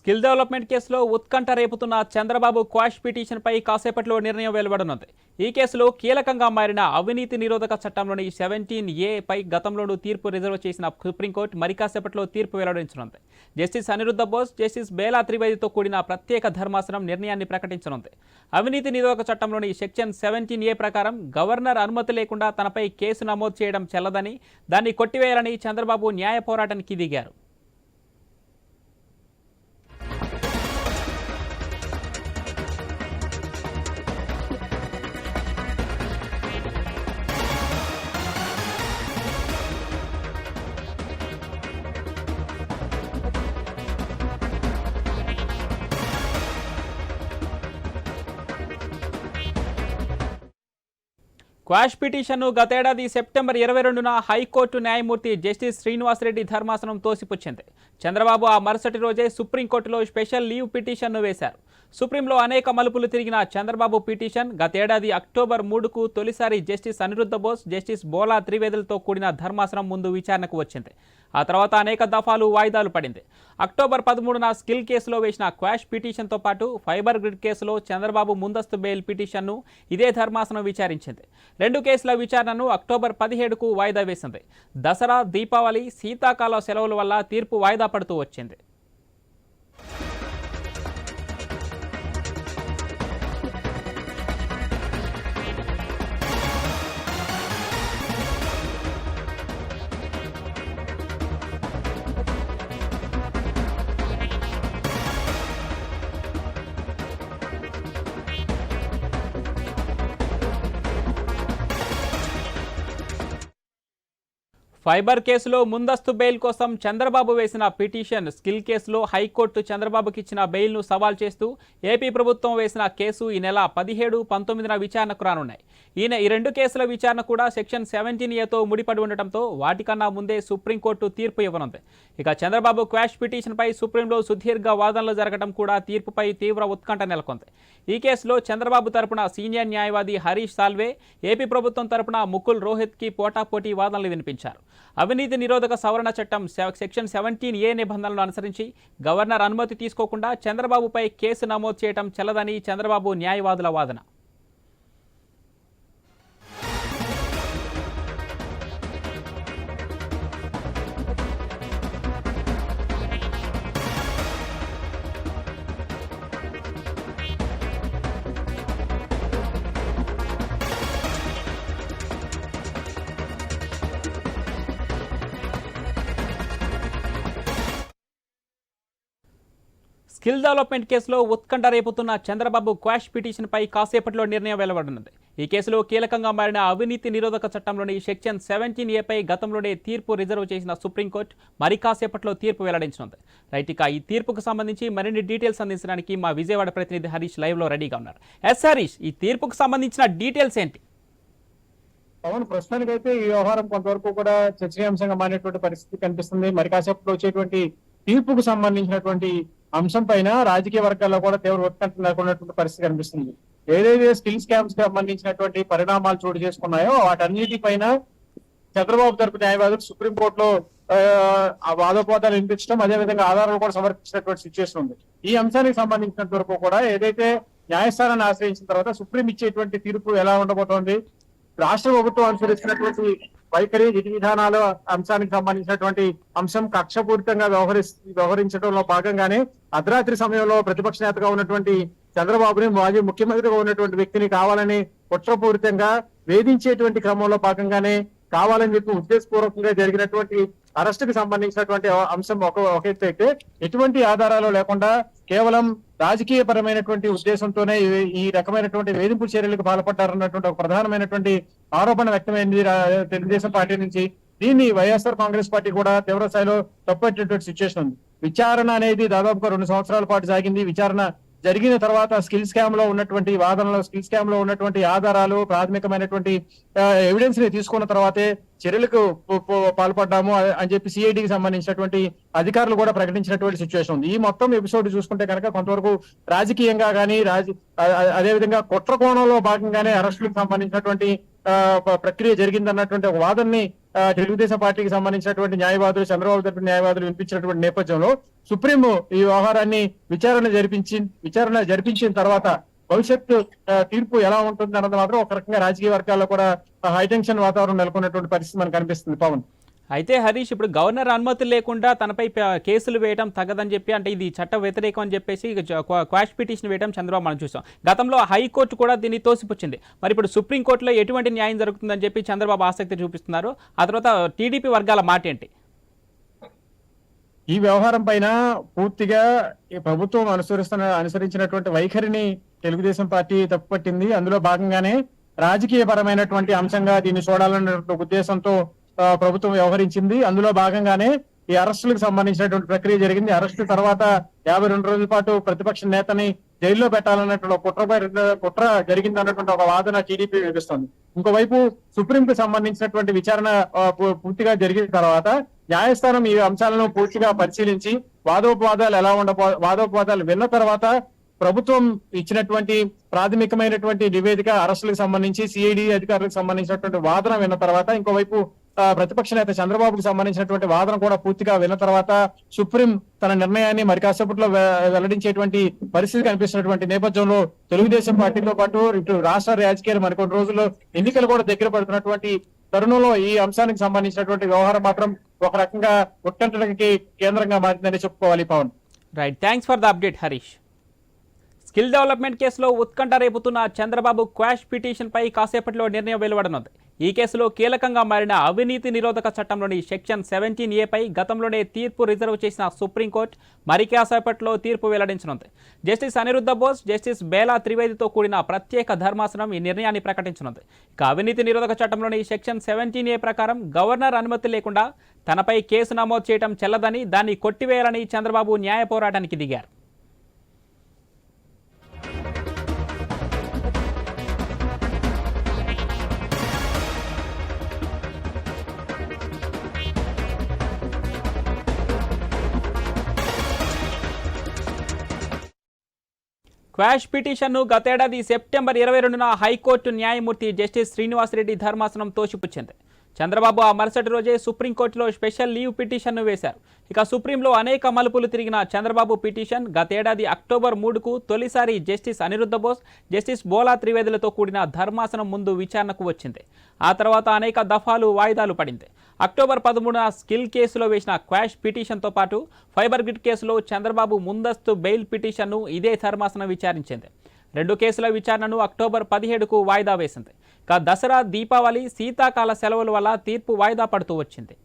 Skill development కేసులో ఉత్కంఠ రేపుతున్న Chandrababu quash పిటిషన్పై కాసేపట్లో నిర్ణయం వెలువడనుంది. ఈ కేసులో కీలకంగా మారిన అవినీతి నిరోధక చట్టంలోని 17A పై గతంలోనూ తీర్పు రిజర్వ్ చేసిన సుప్రీంకోర్టు మరి కాసేపట్లో తీర్పు వెల్లడించనుంది. జస్టిస్ అనిరుద్ధ బోస్, జస్టిస్ బేలా త్రివేదితో కూడిన ప్రత్యేక ధర్మాసనం నిర్ణయాన్ని ప్రకటించనుంది. అవినీతి నిరోధక చట్టంలోని సెక్షన్ 17A ప్రకారం గవర్నర్ అనుమతి లేకుండా తనపై కేసు నమోదు చేయడం చెల్లదని, దాన్ని కొట్టివేయాలని చంద్రబాబు న్యాయ పోరాటానికి దిగారు. క్వాష్ పిటిషన్ను గతేడాది సెప్టెంబర్ 22న హైకోర్టు న్యాయమూర్తి జస్టిస్ శ్రీనివాసరెడ్డి ధర్మాసనం తోసిపుచ్చింది. చంద్రబాబు ఆ మరుసటి రోజే సుప్రీంకోర్టులో స్పెషల్ లీవ్ పిటిషన్ను వేశారు. సుప్రీంలో అనేక మలుపులు తిరిగిన చంద్రబాబు పిటిషన్ గతేడాది అక్టోబర్ 3కు తొలిసారి జస్టిస్ అనిరుద్ధ బోస్, జస్టిస్ బోలా త్రివేదులతో కూడిన ధర్మాసనం ముందు విచారణకు వచ్చింది. ఆ తర్వాత అనేక దఫాలు వాయిదాలు పడింది. అక్టోబర్ 13న స్కిల్ కేసులో వేసిన క్వాష్ పిటిషన్తో పాటు ఫైబర్ గ్రిడ్ కేసులో చంద్రబాబు ముందస్తు బెయిల్ పిటిషన్ను ఇదే ధర్మాసనం విచారించింది. రెండు కేసుల విచారణను అక్టోబర్ 17కు వాయిదా వేసింది. దసరా, దీపావళి, శీతాకాల సెలవుల వల్ల తీర్పు వాయిదా పడుతూ వచ్చింది. ఫైబర్ కేసులో ముందస్తు బెయిల్ కోసం చంద్రబాబు వేసిన పిటిషన్, స్కిల్ కేసులో హైకోర్టు చంద్రబాబుకి ఇచ్చిన బెయిల్ను సవాల్ చేస్తూ ఏపీ ప్రభుత్వం వేసిన కేసు ఈ నెల 17, 19న విచారణకు రానున్నాయి. ఈ రెండు కేసుల విచారణ కూడా సెక్షన్ 17Aతో ముడిపడి ఉండటంతో వాటికన్నా ముందే సుప్రీంకోర్టు తీర్పు ఇవ్వనుంది. ఇక చంద్రబాబు క్వాష్ పిటిషన్పై సుప్రీంలో సుదీర్ఘ వాదనలు జరగడం కూడా తీర్పుపై తీవ్ర ఉత్కంఠ నెలకొంది. ఈ కేసులో చంద్రబాబు తరపున సీనియర్ న్యాయవాది హరీష్ సాల్వే, ఏపీ ప్రభుత్వం తరపున ముకుల్ రోహిత్కి పోటాపోటీ వాదనలు వినిపించారు. అవినీతి నిరోధక సవరణ చట్టం సెక్షన్ 17A నిబంధనలను అనుసరించి గవర్నర్ అనుమతి తీసుకోకుండా చంద్రబాబుపై కేసు నమోదు చేయడం చెల్లదని చంద్రబాబు న్యాయవాదుల వాదన. స్కిల్ డెవలప్మెంట్ కేసులో ఉత్కంఠ రేపుతున్న చంద్రబాబు క్వాష్ పిటిషన్పై కాసేపట్లో నిర్ణయం వెలువడనుంది. ఈ కేసులో కీలకంగా మారిన అవినీతి నిరోధక చట్టంలోని సెక్షన్ 17A పై గతంలోనే తీర్పు రిజర్వ్ చేసిన సుప్రీంకోర్టు మరి కాసేపట్లో తీర్పు వెల్లడించనుంది. రైట్, ఇక ఈ తీర్పుకు సంబంధించి మరిన్ని డీటెయిల్స్ అందించడానికి మా విజయవాడ ప్రతినిధి హరీష్ లైవ్లో రెడీగా ఉన్నారు. ఎస్ హరీష్, ఈ తీర్పుకు సంబంధించిన డీటెయిల్స్ ఏంటి? అవును, ప్రస్తుతానికైతే ఈ వ్యవహారం కొంతవరకు కూడా చర్చనీయాంశంగా మారినటువంటి పరిస్థితి కనిపిస్తుంది. మరి కాసేపట్లో వచ్చేటువంటి తీర్పుకు సంబంధించినటువంటి అంశం పైన రాజకీయ వర్గాల్లో కూడా తీవ్ర ఉత్కంఠ నెలకొన్నటువంటి పరిస్థితి కనిపిస్తుంది. ఏదైతే స్కిల్ స్కామ్స్ కి సంబంధించినటువంటి పరిణామాలు చోటు చేసుకున్నాయో వాటన్నిటిపైన చంద్రబాబు తరపు న్యాయవాదులు సుప్రీంకోర్టులో వాదోపవాదాలు వినిపించడం, అదేవిధంగా ఆధారాలు కూడా సమర్పించినటువంటి సిచ్యువేషన్ ఉంది. ఈ అంశానికి సంబంధించినంత వరకు కూడా ఏదైతే న్యాయస్థానాన్ని ఆశ్రయించిన తర్వాత సుప్రీం ఇచ్చేటువంటి తీర్పు ఎలా ఉండబోతోంది, రాష్ట్ర ప్రభుత్వం అనుసరిస్తున్నటువంటి వైఖరి, విధి విధానాల అంశానికి సంబంధించినటువంటి అంశం కక్షపూరితంగా వ్యవహరించడంలో భాగంగానే అర్ధరాత్రి సమయంలో ప్రతిపక్ష నేతగా ఉన్నటువంటి చంద్రబాబుని, మాజీ ముఖ్యమంత్రిగా ఉన్నటువంటి వ్యక్తిని కావాలని కుట్రపూరితంగా వేధించేటువంటి క్రమంలో భాగంగానే కావాలని చెప్పి ఉద్దేశపూర్వకంగా జరిగినటువంటి అరెస్టుకి సంబంధించినటువంటి అంశం ఒక ఎత్తు అయితే, ఎటువంటి ఆధారాలు లేకుండా కేవలం రాజకీయ పరమైనటువంటి ఉద్దేశంతోనే ఈ రకమైనటువంటి వేధింపు చర్యలకు పాల్పడ్డారన్నటువంటి ఒక ప్రధానమైనటువంటి ఆరోపణ వ్యక్తమైంది తెలుగుదేశం పార్టీ నుంచి. దీన్ని వైఎస్ఆర్ కాంగ్రెస్ పార్టీ కూడా తీవ్ర స్థాయిలో తప్పేటటువంటి సిచ్యువేషన్ ఉంది. విచారణ అనేది దాదాపుగా 2 సంవత్సరాల పాటు సాగింది. విచారణ జరిగిన తర్వాత స్కిల్ స్కామ్ లో ఉన్నటువంటి వాదనలు, స్కిల్ స్కామ్ లో ఉన్నటువంటి ఆధారాలు, ప్రాథమికమైనటువంటి ఎవిడెన్స్ ని తీసుకున్న తర్వాతే చర్యలకు పాల్పడ్డాము అని చెప్పి సిఐడికి సంబంధించినటువంటి అధికారులు కూడా ప్రకటించినటువంటి సిచ్యువేషన్ ఉంది. ఈ మొత్తం ఎపిసోడ్ చూసుకుంటే కనుక కొంతవరకు రాజకీయంగా కానీ అదేవిధంగా కుట్ర కోణంలో భాగంగానే అరెస్టులకు సంబంధించినటువంటి ప్రక్రియ జరిగిందన్నటువంటి ఒక వాదనని తెలుగుదేశం పార్టీకి సంబంధించినటువంటి న్యాయవాదులు, చంద్రబాబు తరపు న్యాయవాదులు వినిపించినటువంటి నేపథ్యంలో సుప్రీం ఈ వ్యవహారాన్ని విచారణ జరిపించిన తర్వాత భవిష్యత్తు తీర్పు ఎలా ఉంటుంది అన్నది మాత్రం ఒక రకంగా రాజకీయ వర్గాల్లో కూడా హైటెన్షన్ వాతావరణం నెలకొన్నటువంటి పరిస్థితి మనకు కనిపిస్తుంది. పవన్, అయితే హరీష్, ఇప్పుడు గవర్నర్ అనుమతి లేకుండా తనపై కేసులు వేయడం తగదని చెప్పి, అంటే ఇది చట్ట వ్యతిరేకం అని చెప్పేసి క్వాష్ పిటిషన్ వేయడం చంద్రబాబు మనం చూసాం. గతంలో హైకోర్టు కూడా దీన్ని తోసిపుచ్చింది. మరి ఇప్పుడు సుప్రీంకోర్టులో ఎటువంటి న్యాయం జరుగుతుందని చెప్పి చంద్రబాబు ఆసక్తి చూపిస్తున్నారు. ఆ తర్వాత టీడీపీ వర్గాల మాట ఏంటి? ఈ వ్యవహారం పైన పూర్తిగా ఈ ప్రభుత్వం అనుసరించినటువంటి వైఖరిని తెలుగుదేశం పార్టీ తప్పుపట్టింది. అందులో భాగంగానే రాజకీయ పరమైనటువంటి అంశంగా దీన్ని చూడాలన్న ఉద్దేశంతో ప్రభుత్వం వ్యవహరించింది. అందులో భాగంగానే ఈ అరెస్టులకు సంబంధించినటువంటి ప్రక్రియ జరిగింది. అరెస్టు తర్వాత 52 రోజుల పాటు ప్రతిపక్ష నేతని జైల్లో పెట్టాలన్నటువంటి కుట్ర జరిగింది అన్నటువంటి ఒక వాదన టీడీపీ వినిపిస్తుంది. ఇంకోవైపు సుప్రీంకు సంబంధించినటువంటి విచారణ పూర్తిగా జరిగిన తర్వాత న్యాయస్థానం ఈ అంశాలను పూర్తిగా పరిశీలించి వాదోపవాదాలు విన్న తర్వాత ప్రభుత్వం ఇచ్చినటువంటి ప్రాథమికమైనటువంటి నివేదిక, అరెస్టులకు సంబంధించి సిఐడి అధికారులకు సంబంధించినటువంటి వాదన విన్న తర్వాత, ఇంకోవైపు ప్రతిపక్ష నేత చంద్రబాబుకు సంబంధించినటువంటి వాదన కూడా పూర్తిగా విన్న తర్వాత సుప్రీం తన నిర్ణయాన్ని మరి కాసేపట్లో వెల్లడించేటువంటి పరిస్థితి కనిపిస్తున్నటువంటి నేపథ్యంలో తెలుగుదేశం పార్టీతో పాటు ఇటు రాష్ట్ర రాజకీయాలు మరికొన్ని రోజుల్లో ఎన్నికలు కూడా దగ్గర పడుతున్నటువంటి తరుణంలో ఈ అంశానికి సంబంధించినటువంటి వ్యవహారం మాత్రం ఒక రకంగా ఉత్కంఠకి కేంద్రంగా మారిందని చెప్పుకోవాలి. Pavan, right, thanks for the update Harish. Skill development కేసులో ఉత్కంఠ రేపుతున్న చంద్రబాబు క్వాష్ పిటిషన్పై కాసేపట్లో నిర్ణయం వెలువడనుంది. ఈ కేసులో కీలకంగా మారిన అవినీతి నిరోధక చట్టంలోని సెక్షన్ 17A గతంలోనే తీర్పు రిజర్వ్ చేసిన సుప్రీంకోర్టు మరి కాసేపట్లో తీర్పు వెల్లడించనుంది. జస్టిస్ అనిరుద్ధ బోస్, జస్టిస్ బేలా త్రివేదితో కూడిన ప్రత్యేక ధర్మాసనం ఈ నిర్ణయాన్ని ప్రకటించనుంది. ఇక అవినీతి నిరోధక చట్టంలోని సెక్షన్ 17A ప్రకారం గవర్నర్ అనుమతి లేకుండా తనపై కేసు నమోదు చేయడం చెల్లదని, దాన్ని కొట్టివేయాలని చంద్రబాబు న్యాయ పోరాటానికి దిగారు. క్వాష్ పిటిషన్ను గతేడాది సెప్టెంబర్ 22న హైకోర్టు న్యాయమూర్తి జస్టిస్ శ్రీనివాసరెడ్డి ధర్మాసనం తోసిపుచ్చింది. చంద్రబాబు ఆ మరుసటి రోజే సుప్రీంకోర్టులో స్పెషల్ లీవ్ పిటిషన్ను వేశారు. ఇక సుప్రీంలో అనేక మలుపులు తిరిగిన చంద్రబాబు పిటిషన్ గతేడాది అక్టోబర్ 3కు తొలిసారి జస్టిస్ అనిరుద్ధ బోస్, జస్టిస్ బోలా త్రివేదులతో కూడిన ధర్మాసనం ముందు విచారణకు వచ్చింది. ఆ తర్వాత అనేక దఫాలు వాయిదాలు పడింది. అక్టోబర్ 13న స్కిల్ కేసులో వేసిన క్వాష్ పిటిషన్తో పాటు ఫైబర్ గ్రిడ్ కేసులో చంద్రబాబు ముందస్తు బెయిల్ పిటిషన్ను ఇదే ధర్మాసనం విచారించింది. 2 కేసుల విచారణను అక్టోబర్ 17కు వాయిదా వేసింది. ఇక దసరా, దీపావళి, శీతాకాల సెలవుల వల్ల తీర్పు వాయిదా పడుతూ వచ్చింది.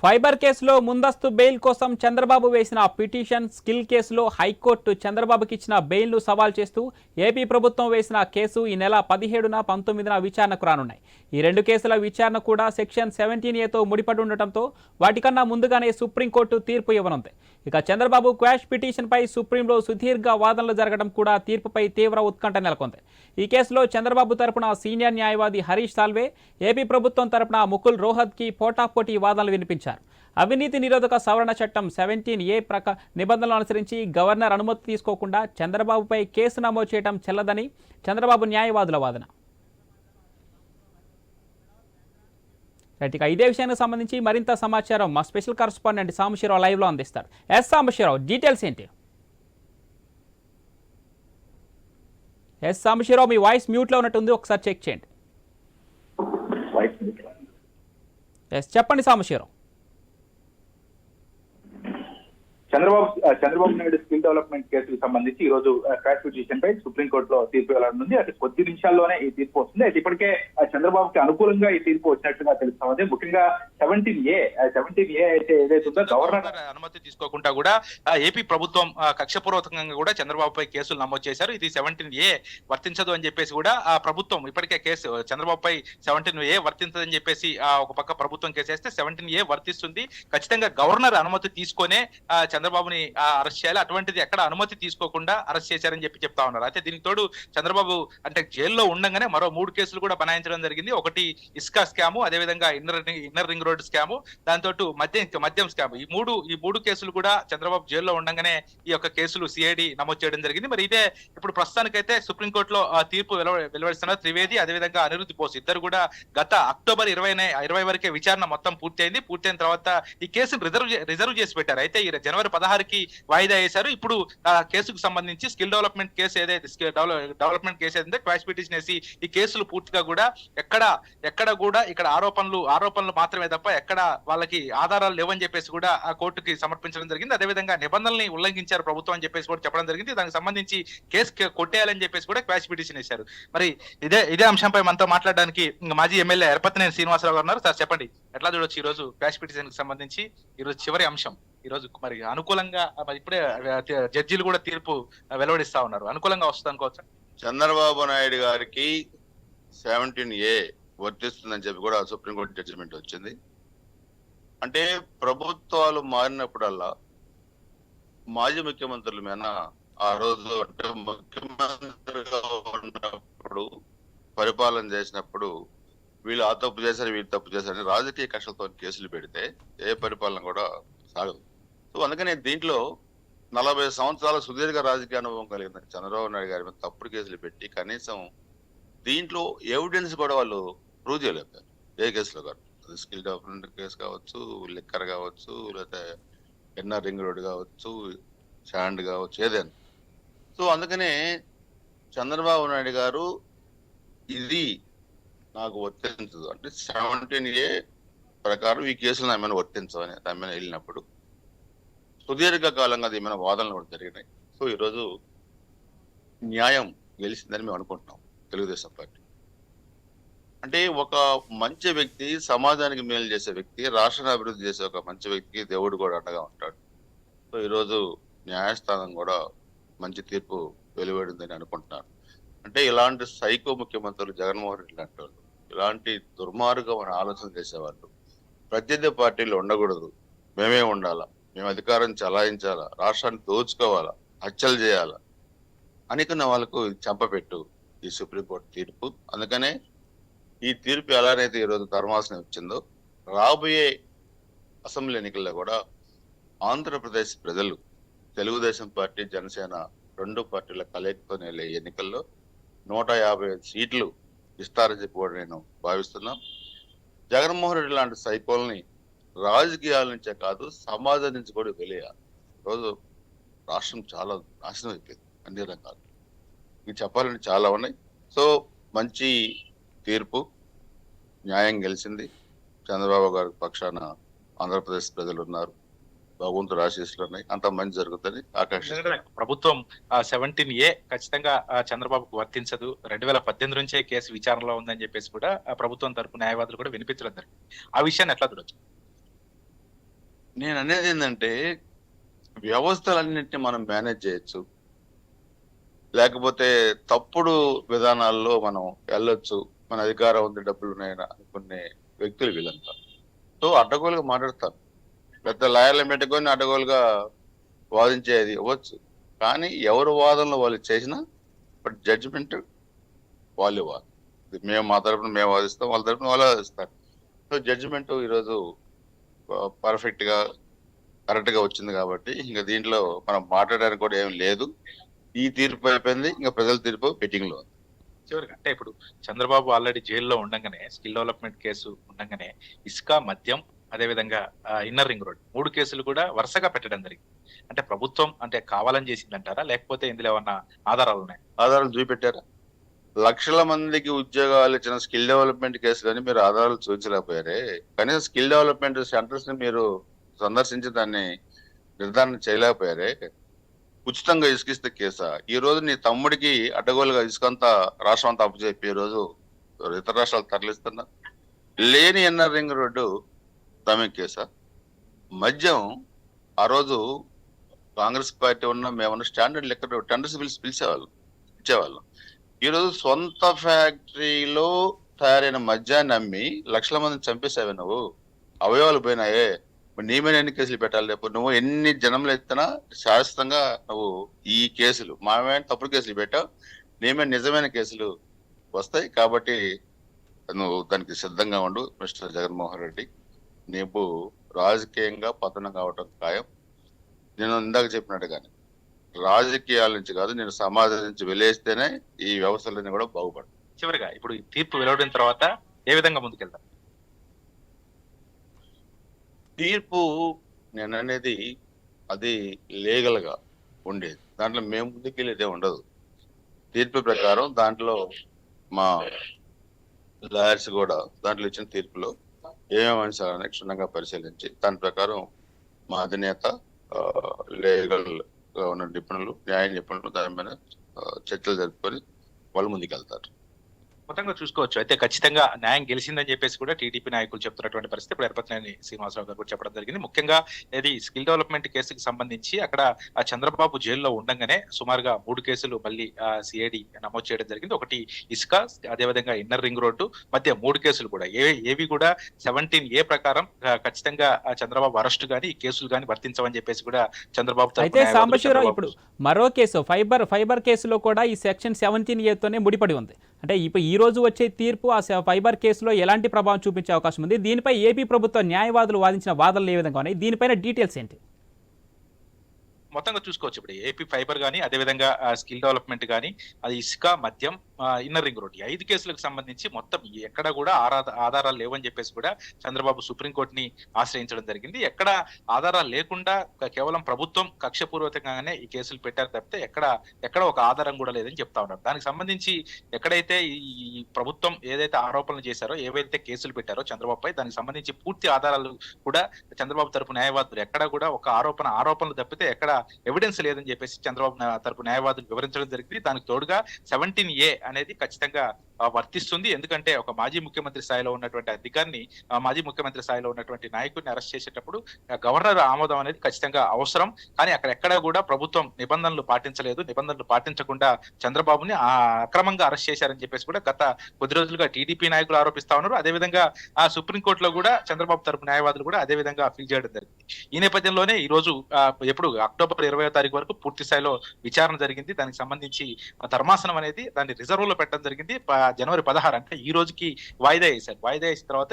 ఫైబర్ కేసులో ముందస్తు బెయిల్ కోసం చంద్రబాబు వేసిన పిటిషన్, స్కిల్ కేసులో హైకోర్టు చంద్రబాబుకి ఇచ్చిన బెయిల్ను సవాల్ చేస్తూ ఏపీ ప్రభుత్వం వేసిన కేసు ఈ నెల 17న, 19న విచారణకు రానున్నాయి. ఈ 2 కేసుల విచారణ కూడా సెక్షన్ 17Aతో ముడిపడి ఉండటంతో వాటికన్నా ముందుగానే సుప్రీంకోర్టు తీర్పు ఇవ్వనుంది. ఇక చంద్రబాబు క్వాష్ పిటిషన్పై సుప్రీంలో సుదీర్ఘ వాదనలు జరగడం కూడా తీర్పుపై తీవ్ర ఉత్కంఠ నెలకొంది. ఈ కేసులో చంద్రబాబు తరపున సీనియర్ న్యాయవాది హరీష్ సాల్వే, ఏపీ ప్రభుత్వం తరపున ముకుల్ రోహత్కి పోటాపోటీ వాదనలు వినిపించారు. అవినీతి నిరోధక సవరణ చట్టం 17A నిబంధనలు అనుసరించి గవర్నర్ అనుమతి తీసుకోకుండా చంద్రబాబుపై కేసు నమోదు చేయడం చెల్లదని చంద్రబాబు న్యాయవాదుల వాదన. రైట్, ఇక ఇదే విషయానికి సంబంధించి మరింత సమాచారం మా స్పెషల్ కరెస్పాండెంట్ సాంబశివరావు లైవ్లో అందిస్తారు. సాంబశివరావు, డీటెయిల్స్ ఏంటి? సాంబశివరావు, మీ వాయిస్ మ్యూట్లో ఉన్నట్టుంది, ఒకసారి చెక్ చేయండి. చెప్పండి సాంబశివరావు. చంద్రబాబు నాయుడు స్కిల్ డెవలప్మెంట్ కేసుకు సంబంధించి ఈ రోజు క్రాష్ పిటిషన్ పై సుప్రీంకోర్టులో తీర్పు వెళ్లనుంది. అటు కొద్ది నిమిషాల్లోనే ఈ తీర్పు వస్తుంది. అయితే ఇప్పటికే చంద్రబాబుకి అనుకూలంగా ఈ తీర్పు వచ్చినట్టుగా తెలుస్తుంది. ముఖ్యంగా 17A అయితే ఏదైతే ఉందో గవర్నర్ అనుమతి తీసుకోకుండా కూడా ఏపీ ప్రభుత్వం కక్షపూర్వకంగా కూడా చంద్రబాబుపై కేసులు నమోదు చేశారు. ఇది 17A వర్తించదు అని చెప్పేసి కూడా ఆ ప్రభుత్వం ఇప్పటికే కేసు చంద్రబాబుపై 17A వర్తించదని చెప్పేసి ఒక పక్క ప్రభుత్వం కేసు వేస్తే 17A వర్తిస్తుంది. ఖచ్చితంగా గవర్నర్ అనుమతి తీసుకొనే చంద్రబాబుని అరెస్ట్ చేయాలి. అటువంటిది ఎక్కడ అనుమతి తీసుకోకుండా అరెస్ట్ చేశారని చెప్తా ఉన్నారు. అయితే దీనికి తోడు చంద్రబాబు అంటే జైల్లో ఉండగానే మరో 3 కేసులు కూడా బనాయించడం జరిగింది. ఒకటి ఇస్కా స్కాము, అదేవిధంగా ఇన్నర్ రింగ్ రోడ్ స్కాము, దాంతో మద్యం స్కామ్. ఈ మూడు కేసులు కూడా చంద్రబాబు జైల్లో ఉండగానే ఈ యొక్క కేసులు సిఐడి నమోదు చేయడం జరిగింది. మరి ఇదే ఇప్పుడు ప్రస్తుతానికైతే సుప్రీంకోర్టులో తీర్పు వెలువడిస్తున్న త్రివేది, అదేవిధంగా అనిరుద్ధ్ బోస్ ఇద్దరు కూడా గత అక్టోబర్ 20 వరకే విచారణ మొత్తం పూర్తయిన తర్వాత ఈ కేసును రిజర్వ్ చేసి పెట్టారు. అయితే ఈ జనవరి 16కి వాయిదా వేశారు. ఇప్పుడు కేసుకు సంబంధించి స్కిల్ డెవలప్మెంట్ కేసు ఏదైతే క్వాష్ పిటిషన్ వేసి ఈ కేసులు పూర్తిగా కూడా ఎక్కడ కూడా ఇక్కడ ఆరోపణలు మాత్రమే తప్ప ఎక్కడ వాళ్ళకి ఆధారాలు లేవని చెప్పేసి కూడా ఆ కోర్టుకి సమర్పించడం జరిగింది. అదేవిధంగా నిబంధనల్ని ఉల్లంఘించారు ప్రభుత్వం అని చెప్పేసి కూడా చెప్పడం జరిగింది. దానికి సంబంధించి కేసు కొట్టేయాలని చెప్పేసి కూడా క్వాష్ పిటిషన్ వేశారు. మరి ఇదే అంశంపై మనతో మాట్లాడడానికి మాజీ ఎమ్మెల్యే ఎరపతినేని శ్రీనివాసరావు గారు ఉన్నారు. సార్ చెప్పండి, ఎట్లా చూడొచ్చు ఈ రోజు క్వాష్ పిటిషన్ కి సంబంధించి ఈ రోజు చివరి అంశం? ఈ రోజు మరి అనుకూలంగా మరి ఇప్పుడే జడ్జీలు కూడా తీర్పు వెలువడిస్తా ఉన్నారు. అనుకూలంగా వస్తుంది అనుకోవచ్చు. చంద్రబాబు నాయుడు గారికి 17A వర్తిస్తుందని చెప్పి కూడా సుప్రీంకోర్టు జడ్జిమెంట్ వచ్చింది. అంటే ప్రభుత్వాలు మారినప్పుడల్లా మాజీ ముఖ్యమంత్రుల మీద ఆ రోజు అంటే ముఖ్యమంత్రిగా ఉన్నప్పుడు పరిపాలన చేసినప్పుడు వీళ్ళు ఆ తప్పు చేశారు, వీళ్ళు తప్పు చేశారని రాజకీయ కక్షలతో కేసులు పెడితే ఏ పరిపాలన కూడా సాగదు. సో అందుకని దీంట్లో 40 సంవత్సరాల సుదీర్ఘ రాజకీయ అనుభవం కలిగిన చంద్రబాబు నాయుడు గారి మీద తప్పుడు కేసులు పెట్టి కనీసం దీంట్లో ఎవిడెన్స్ కూడా వాళ్ళు ప్రూవ్ చేయలేకపోయారు. ఏ కేసులో కాదు, అది స్కిల్ డెవలప్మెంట్ కేసు కావచ్చు, లిక్కర్ కావచ్చు, లేకపోతే ఇన్నర్ రింగ్ రోడ్ కావచ్చు, శాండ్ కావచ్చు, ఏదైనా. సో అందుకనే చంద్రబాబు నాయుడు గారు ఇది నాకు వర్తించదు అంటే 17A ప్రకారం ఈ కేసులు నా మీద వర్తించవని దాని మీద వెళ్ళినప్పుడు సుదీర్ఘ కాలంగా అది ఏమైనా వాదనలు కూడా జరిగినాయి. సో ఈరోజు న్యాయం గెలిచిందని మేము అనుకుంటున్నాం తెలుగుదేశం పార్టీ. అంటే ఒక మంచి వ్యక్తి, సమాజానికి మేలు చేసే వ్యక్తి, రాష్ట్రాన్ని అభివృద్ధి చేసే ఒక మంచి వ్యక్తికి దేవుడు కూడా అండగా ఉంటాడు. సో ఈరోజు న్యాయస్థానం కూడా మంచి తీర్పు వెలువడిందని అనుకుంటున్నాను. అంటే ఇలాంటి సైకో ముఖ్యమంత్రులు జగన్మోహన్ రెడ్డి లాంటి వాళ్ళు, ఇలాంటి దుర్మార్గమైన ఆలోచన చేసేవాళ్ళు ప్రత్యర్థి పార్టీలు ఉండకూడదు, మేమే ఉండాలా, మేము అధికారం చలాయించాలా, రాష్ట్రాన్ని దోచుకోవాలా, హత్యలు చేయాలా అనుకున్న వాళ్ళకు చంపపెట్టు ఈ సుప్రీంకోర్టు తీర్పు. అందుకనే ఈ తీర్పు ఎలానైతే ఈరోజు ధర్మాసనం ఇచ్చిందో రాబోయే అసెంబ్లీ ఎన్నికల్లో కూడా ఆంధ్రప్రదేశ్ ప్రజలు తెలుగుదేశం పార్టీ, జనసేన 2 పార్టీల కలయికతో నెలే ఎన్నికల్లో 155 సీట్లు ఇస్తారని చెప్పి కూడా నేను భావిస్తున్నాం. జగన్మోహన్ రెడ్డి లాంటి సైకోల్ని రాజకీయాల నుంచే కాదు సమాజం నుంచి కూడా వెలియాలి. రోజు రాష్ట్రం చాలా నాశనం అయిపోయింది అన్ని రంగాలు. ఇది చెప్పాలని చాలా ఉన్నాయి. సో మంచి తీర్పు, న్యాయం గెలిచింది. చంద్రబాబు గారి పక్షాన ఆంధ్రప్రదేశ్ ప్రజలు ఉన్నారు, భగవంతుడు ఆశీస్సులు ఉన్నాయి, అంత మంచి జరుగుతుంది ఆకాంక్ష. ప్రభుత్వం 17A ఖచ్చితంగా చంద్రబాబుకు వర్తించదు, 2018 నుంచే కేసు విచారణలో ఉందని చెప్పేసి కూడా ప్రభుత్వం తరపు న్యాయవాదులు కూడా వినిపించడం జరిగింది. ఆ విషయాన్ని ఎట్లా చూడొచ్చు? నేను అనేది ఏంటంటే వ్యవస్థలన్నింటినీ మనం మేనేజ్ చేయొచ్చు, లేకపోతే తప్పుడు విధానాల్లో మనం వెళ్ళొచ్చు, మన అధికారం ఉంది, డబ్బులు ఉన్నాయని అనుకునే వ్యక్తులు వీళ్ళంతా. సో అడ్డగోలుగా మాట్లాడతారు, పెద్ద లాయర్లు పెట్టుకొని అడ్డగోలుగా వాదించేది ఇవ్వచ్చు. కానీ ఎవరు వాదనలో వాళ్ళు చేసినా బట్ జడ్జిమెంట్ వాళ్ళు వాదు. మేము మా తరఫున మేము వాదిస్తాం, వాళ్ళ తరఫున వాళ్ళు వాదిస్తారు. సో జడ్జిమెంట్ ఈరోజు పర్ఫెక్ట్ గా కరెక్ట్ గా వచ్చింది కాబట్టి ఇంకా దీంట్లో మనం మాట్లాడడానికి కూడా ఏం లేదు. ఈ తీర్పు అయిపోయింది, ఇంకా ప్రజల తీర్పు పెండింగ్ లో. చివరిగా అంటే ఇప్పుడు చంద్రబాబు ఆల్రెడీ జైల్లో ఉండగానే, స్కిల్ డెవలప్మెంట్ కేసు ఉండగానే ఇసుక, మద్యం, అదేవిధంగా ఇన్నర్ రింగ్ రోడ్ 3 కేసులు కూడా వరుసగా పెట్టడం జరిగింది. అంటే ప్రభుత్వం అంటే కావాలని చేసిందంటారా, లేకపోతే ఇందులో ఏమన్నా ఆధారాలు ఉన్నాయి? ఆధారాలు చూపెట్టారా? లక్షల మందికి ఉద్యోగాలు ఇచ్చిన స్కిల్ డెవలప్మెంట్ కేసు కానీ మీరు ఆధారాలు చూపించలేకపోయారే. కనీసం స్కిల్ డెవలప్మెంట్ సెంటర్స్ ని మీరు సందర్శించి దాన్ని నిర్ధారణ చేయలేకపోయారే. ఉచితంగా ఇసుకిస్తే కేసా? ఈ రోజు నీ తమ్ముడికి అడ్డగోలుగా ఇసుకంతా రాష్ట్రం అంతా అప్పచెప్పి ఈ రోజు ఇతర రాష్ట్రాలు తరలిస్తున్నా లేని ఎన్ఆర్ రింగ్ రోడ్డు తమే కేసా? మద్యం ఆ రోజు కాంగ్రెస్ పార్టీ ఉన్న మేమన్నా స్టాండర్డ్ లెక్క టెండర్స్ ఇచ్చేవాళ్ళం. ఈ రోజు సొంత ఫ్యాక్టరీలో తయారైన మద్యాన్ని అమ్మి లక్షల మందిని చంపేసావే నువ్వు. అవయవాలు పోయినాయే. మరి నీ మీద ఎన్ని కేసులు పెట్టాలి? రేపు నువ్వు ఎన్ని జనంలో ఎత్తినా శాశ్వతంగా నువ్వు ఈ కేసులు మా మీద తప్పుడు కేసులు పెట్టావు, నీ మీద నిజమైన కేసులు వస్తాయి. కాబట్టి నువ్వు దానికి సిద్ధంగా ఉండు మిస్టర్ జగన్మోహన్ రెడ్డి. నీవు రాజకీయంగా పతనం కావటం ఖాయం. నేను ఇందాక చెప్పినట్టుగానే రాజకీయాల నుంచి కాదు, నేను సమాజం నుంచి వెలేస్తేనే ఈ వ్యవస్థలన్నీ కూడా బాగుపడతాయి. చివరిగా ఇప్పుడు ఈ తీర్పు వెలువడిన తర్వాత ఏ విధంగా ముందుకెళ్తాం? తీర్పు నేను అనేది అది లీగల్ గా ఉండేది. దాంట్లో మేము ముందుకెళ్ళేదే ఉండదు. తీర్పు ప్రకారం దాంట్లో మా లాయర్స్ కూడా దాంట్లో ఇచ్చిన తీర్పులో ఏమేమి అంశాలని క్షుణ్ణంగా పరిశీలించి దాని ప్రకారం మా అధినేత లీగల్ గా ఉన్న నిపుణులు, న్యాయ నిపుణులు దాని మీద చర్చలు జరుపుకొని వాళ్ళు ముందుకెళ్తారు. మొత్తంగా చూసుకోవచ్చు. అయితే ఖచ్చితంగా న్యాయం గెలిచిందని చెప్పేసి కూడా టీడీపీ నాయకులు చెప్తున్నటువంటి పరిస్థితి ఇప్పుడు ఎరపతినేని శ్రీనివాసరావు గారు కూడా చెప్పడం జరిగింది. ముఖ్యంగా ఇది స్కిల్ డెవలప్మెంట్ కేసుకి సంబంధించి అక్కడ ఆ చంద్రబాబు జైల్లో ఉండగానే సుమారుగా 3 కేసులు మళ్ళీ సిఐడి నమోదు చేయడం జరిగింది. ఒకటి ఇసుక, అదేవిధంగా ఇన్నర్ రింగ్ రోడ్డు మధ్య 3 కేసులు కూడా ఏవి కూడా 17A ప్రకారం ఖచ్చితంగా చంద్రబాబు అరెస్టు గానీ ఈ కేసులు గానీ వర్తించవని చెప్పేసి కూడా చంద్రబాబు అయితే సాంబశివరావు ఇప్పుడు మరో కేసు ఫైబర్ కేసులో కూడా ఈ సెక్షన్ 17A తోనే ముడిపడి ఉంది. అంటే ఇప్పుడు ఈ రోజు వచ్చే తీర్పు ఆ ఫైబర్ కేసులో ఎలాంటి ప్రభావం చూపించే అవకాశం ఉంది? దీనిపై ఏపీ ప్రభుత్వ న్యాయవాదులు వాదించిన వాదనలు ఏ విధంగా ఉన్నాయి? దీనిపైన డీటెయిల్స్ ఏంటి? మొత్తంగా చూసుకోవచ్చు. ఇప్పుడు ఏపీ ఫైబర్ కానీ, అదేవిధంగా స్కిల్ డెవలప్మెంట్ కానీ, అది ఇసుక, మద్యం, ఇన్నర్ రింగ్ రోడ్ 5 కేసులకు సంబంధించి మొత్తం ఎక్కడ కూడా ఆధారాలు లేవని చెప్పేసి కూడా చంద్రబాబు సుప్రీంకోర్టుని ఆశ్రయించడం జరిగింది. ఎక్కడ ఆధారాలు లేకుండా కేవలం ప్రభుత్వం కక్షపూర్వకంగానే ఈ కేసులు పెట్టారు తప్పితే ఎక్కడ ఒక ఆధారం కూడా లేదని చెప్తా ఉన్నారు. దానికి సంబంధించి ఎక్కడైతే ఈ ప్రభుత్వం ఏదైతే ఆరోపణలు చేశారో, ఏవైతే కేసులు పెట్టారో చంద్రబాబుపై, దానికి సంబంధించి పూర్తి ఆధారాలు కూడా చంద్రబాబు తరపు న్యాయవాదులు ఎక్కడ కూడా ఒక ఆరోపణలు తప్పితే ఎక్కడ ఎవిడెన్స్ లేదని చెప్పేసి చంద్రబాబు తరపు న్యాయవాదులు వివరించడం జరిగింది. దానికి తోడుగా 17A అనేది ఖచ్చితంగా వర్తిస్తుంది. ఎందుకంటే ఒక మాజీ ముఖ్యమంత్రి స్థాయిలో ఉన్నటువంటి అధికారిని, మాజీ ముఖ్యమంత్రి స్థాయిలో ఉన్నటువంటి నాయకుడిని అరెస్ట్ చేసేటప్పుడు గవర్నర్ ఆమోదం అనేది ఖచ్చితంగా అవసరం. కానీ అక్కడెక్కడా కూడా ప్రభుత్వం నిబంధనలు పాటించలేదు. నిబంధనలు పాటించకుండా చంద్రబాబుని అక్రమంగా అరెస్ట్ చేశారని చెప్పేసి కూడా గత కొద్ది రోజులుగా టీడీపీ నాయకులు ఆరోపిస్తా ఉన్నారు. అదేవిధంగా సుప్రీంకోర్టులో కూడా చంద్రబాబు తరపు న్యాయవాదులు కూడా అదే విధంగా ఫీల్ చేయడం జరిగింది. ఈ నేపథ్యంలోనే ఈ రోజు ఎప్పుడు అక్టోబర్ 20వ తారీఖు వరకు పూర్తి స్థాయిలో విచారణ జరిగింది. దానికి సంబంధించి ధర్మాసనం అనేది దాన్ని రిజర్వ్ లో పెట్టడం జరిగింది. జనవరి 16 అంటే ఈ రోజుకి వాయిదా వేశారు. వాయిదా వేసిన తర్వాత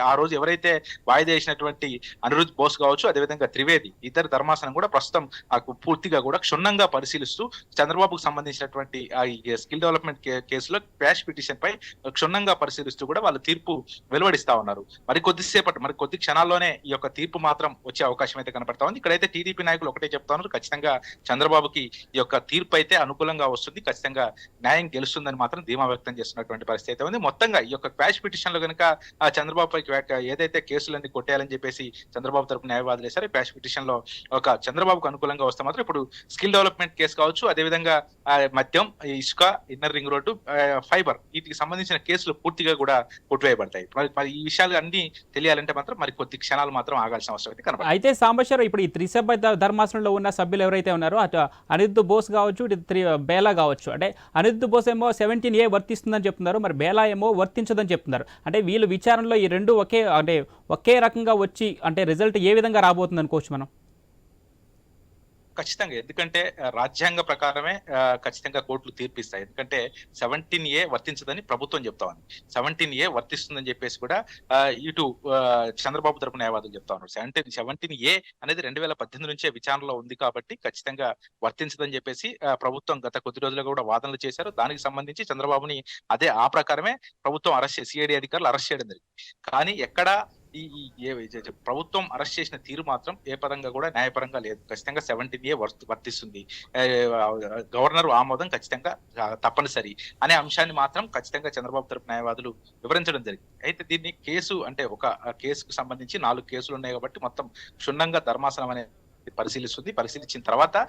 ఆ రోజు ఎవరైతే వాయిదా వేసినటువంటి అనిరుద్ బోస్ కావచ్చు, అదేవిధంగా త్రివేది, ఇద్దరు ధర్మాసనం కూడా ప్రస్తుతం పూర్తిగా కూడా క్షుణ్ణంగా పరిశీలిస్తూ చంద్రబాబుకు సంబంధించినటువంటి స్కిల్ డెవలప్మెంట్ కేసులో క్వాష్ పిటిషన్ పై క్షుణ్ణంగా పరిశీలిస్తూ కూడా వాళ్ళు తీర్పు వెలువడిస్తా ఉన్నారు. మరి కొద్ది క్షణాల్లోనే ఈ యొక్క తీర్పు మాత్రం వచ్చే అవకాశం అయితే కనపడతా ఉంది. ఇక్కడైతే టీడీపీ నాయకులు ఒకటే చెప్తా ఉన్నారు, ఖచ్చితంగా చంద్రబాబుకి ఈ యొక్క తీర్పు అయితే అనుకూలంగా వస్తుంది, ఖచ్చితంగా న్యాయం గెలుస్తుందని మాత్రం ధీమా వ్యక్తం చేస్తున్నటువంటి పరిస్థితి అయితే ఉంది. మొత్తంగా ఈ యొక్క క్వాష్ పిటిషన్ లో కనుక చంద్రబాబు ఏదైతే కేసులన్నీ కొట్టేయాలని చెప్పేసి చంద్రబాబు తరపు న్యాయవాదులు వేశారు, క్వాష్ పిటిషన్ లో ఒక చంద్రబాబుకు అనుకూలంగా వస్తే మాత్రం ఇప్పుడు స్కిల్ డెవలప్మెంట్ కేసు కావచ్చు, అదేవిధంగా మద్యం, ఇసుక, ఇన్నర్ రింగ్ రోడ్డు, ఫైబర్, వీటికి సంబంధించిన కేసులు పూర్తిగా కూడా కొట్టివేయబడతాయి. మరి ఈ విషయాలు అన్ని తెలియాలంటే మాత్రం మరి కొద్ది క్షణాలు మాత్రం ఆగాల్సిన అవసరం అయితే కనబడుతుంది. అయితే సాంబశివరావు ఇప్పుడు ఈ త్రిసభ్య ధర్మాసనంలో ఉన్న సభ్యులు ఎవరైతే ఉన్నారో అటు అనిరుద్ బోస్ కావచ్చు, ఇటు బేలా కావచ్చు, అంటే అనిరుద్ బోస్ ఏమో 17A వర్తిస్తుందని చెప్తున్నారు, మరి బేలా ఏమో వర్తించదని చెప్తున్నారు. అంటే వీళ్ళు విచారణలో ఈ రెండు ఒకే రకంగా వచ్చి అంటే రిజల్ట్ ఏ విధంగా రాబోతుంది అనుకోవచ్చు మనం? ఖచ్చితంగా, ఎందుకంటే రాజ్యాంగ ప్రకారమే ఖచ్చితంగా కోర్టులు తీర్పిస్తాయి. ఎందుకంటే 17A వర్తించదని ప్రభుత్వం చెప్తా ఉంది, 17A వర్తిస్తుందని చెప్పేసి కూడా ఇటు చంద్రబాబు తరపు న్యాయవాదులు చెప్తా ఉన్నారు. 17A అనేది 2018 నుంచే విచారణలో ఉంది కాబట్టి ఖచ్చితంగా వర్తించదని చెప్పేసి ప్రభుత్వం గత కొద్ది రోజులుగా కూడా వాదనలు చేశారు. దానికి సంబంధించి చంద్రబాబుని ఆ ప్రకారమే ప్రభుత్వం సిఐడి అధికారులు అరెస్ట్ చేయడం జరిగింది. కానీ ఎక్కడ ప్రభుత్వం అరెస్ట్ చేసిన తీరు మాత్రం ఏ పరంగా కూడా న్యాయపరంగా లేదు. ఖచ్చితంగా 17A వర్తిస్తుంది, గవర్నర్ ఆమోదం ఖచ్చితంగా తప్పనిసరి అనే అంశాన్ని మాత్రం ఖచ్చితంగా చంద్రబాబు తరపు న్యాయవాదులు వివరించడం జరిగింది. అయితే దీన్ని కేసు అంటే ఒక కేసుకు సంబంధించి 4 కేసులు ఉన్నాయి కాబట్టి మొత్తం క్షుణ్ణంగా ధర్మాసనం అనే పరిశీలించిన తర్వాత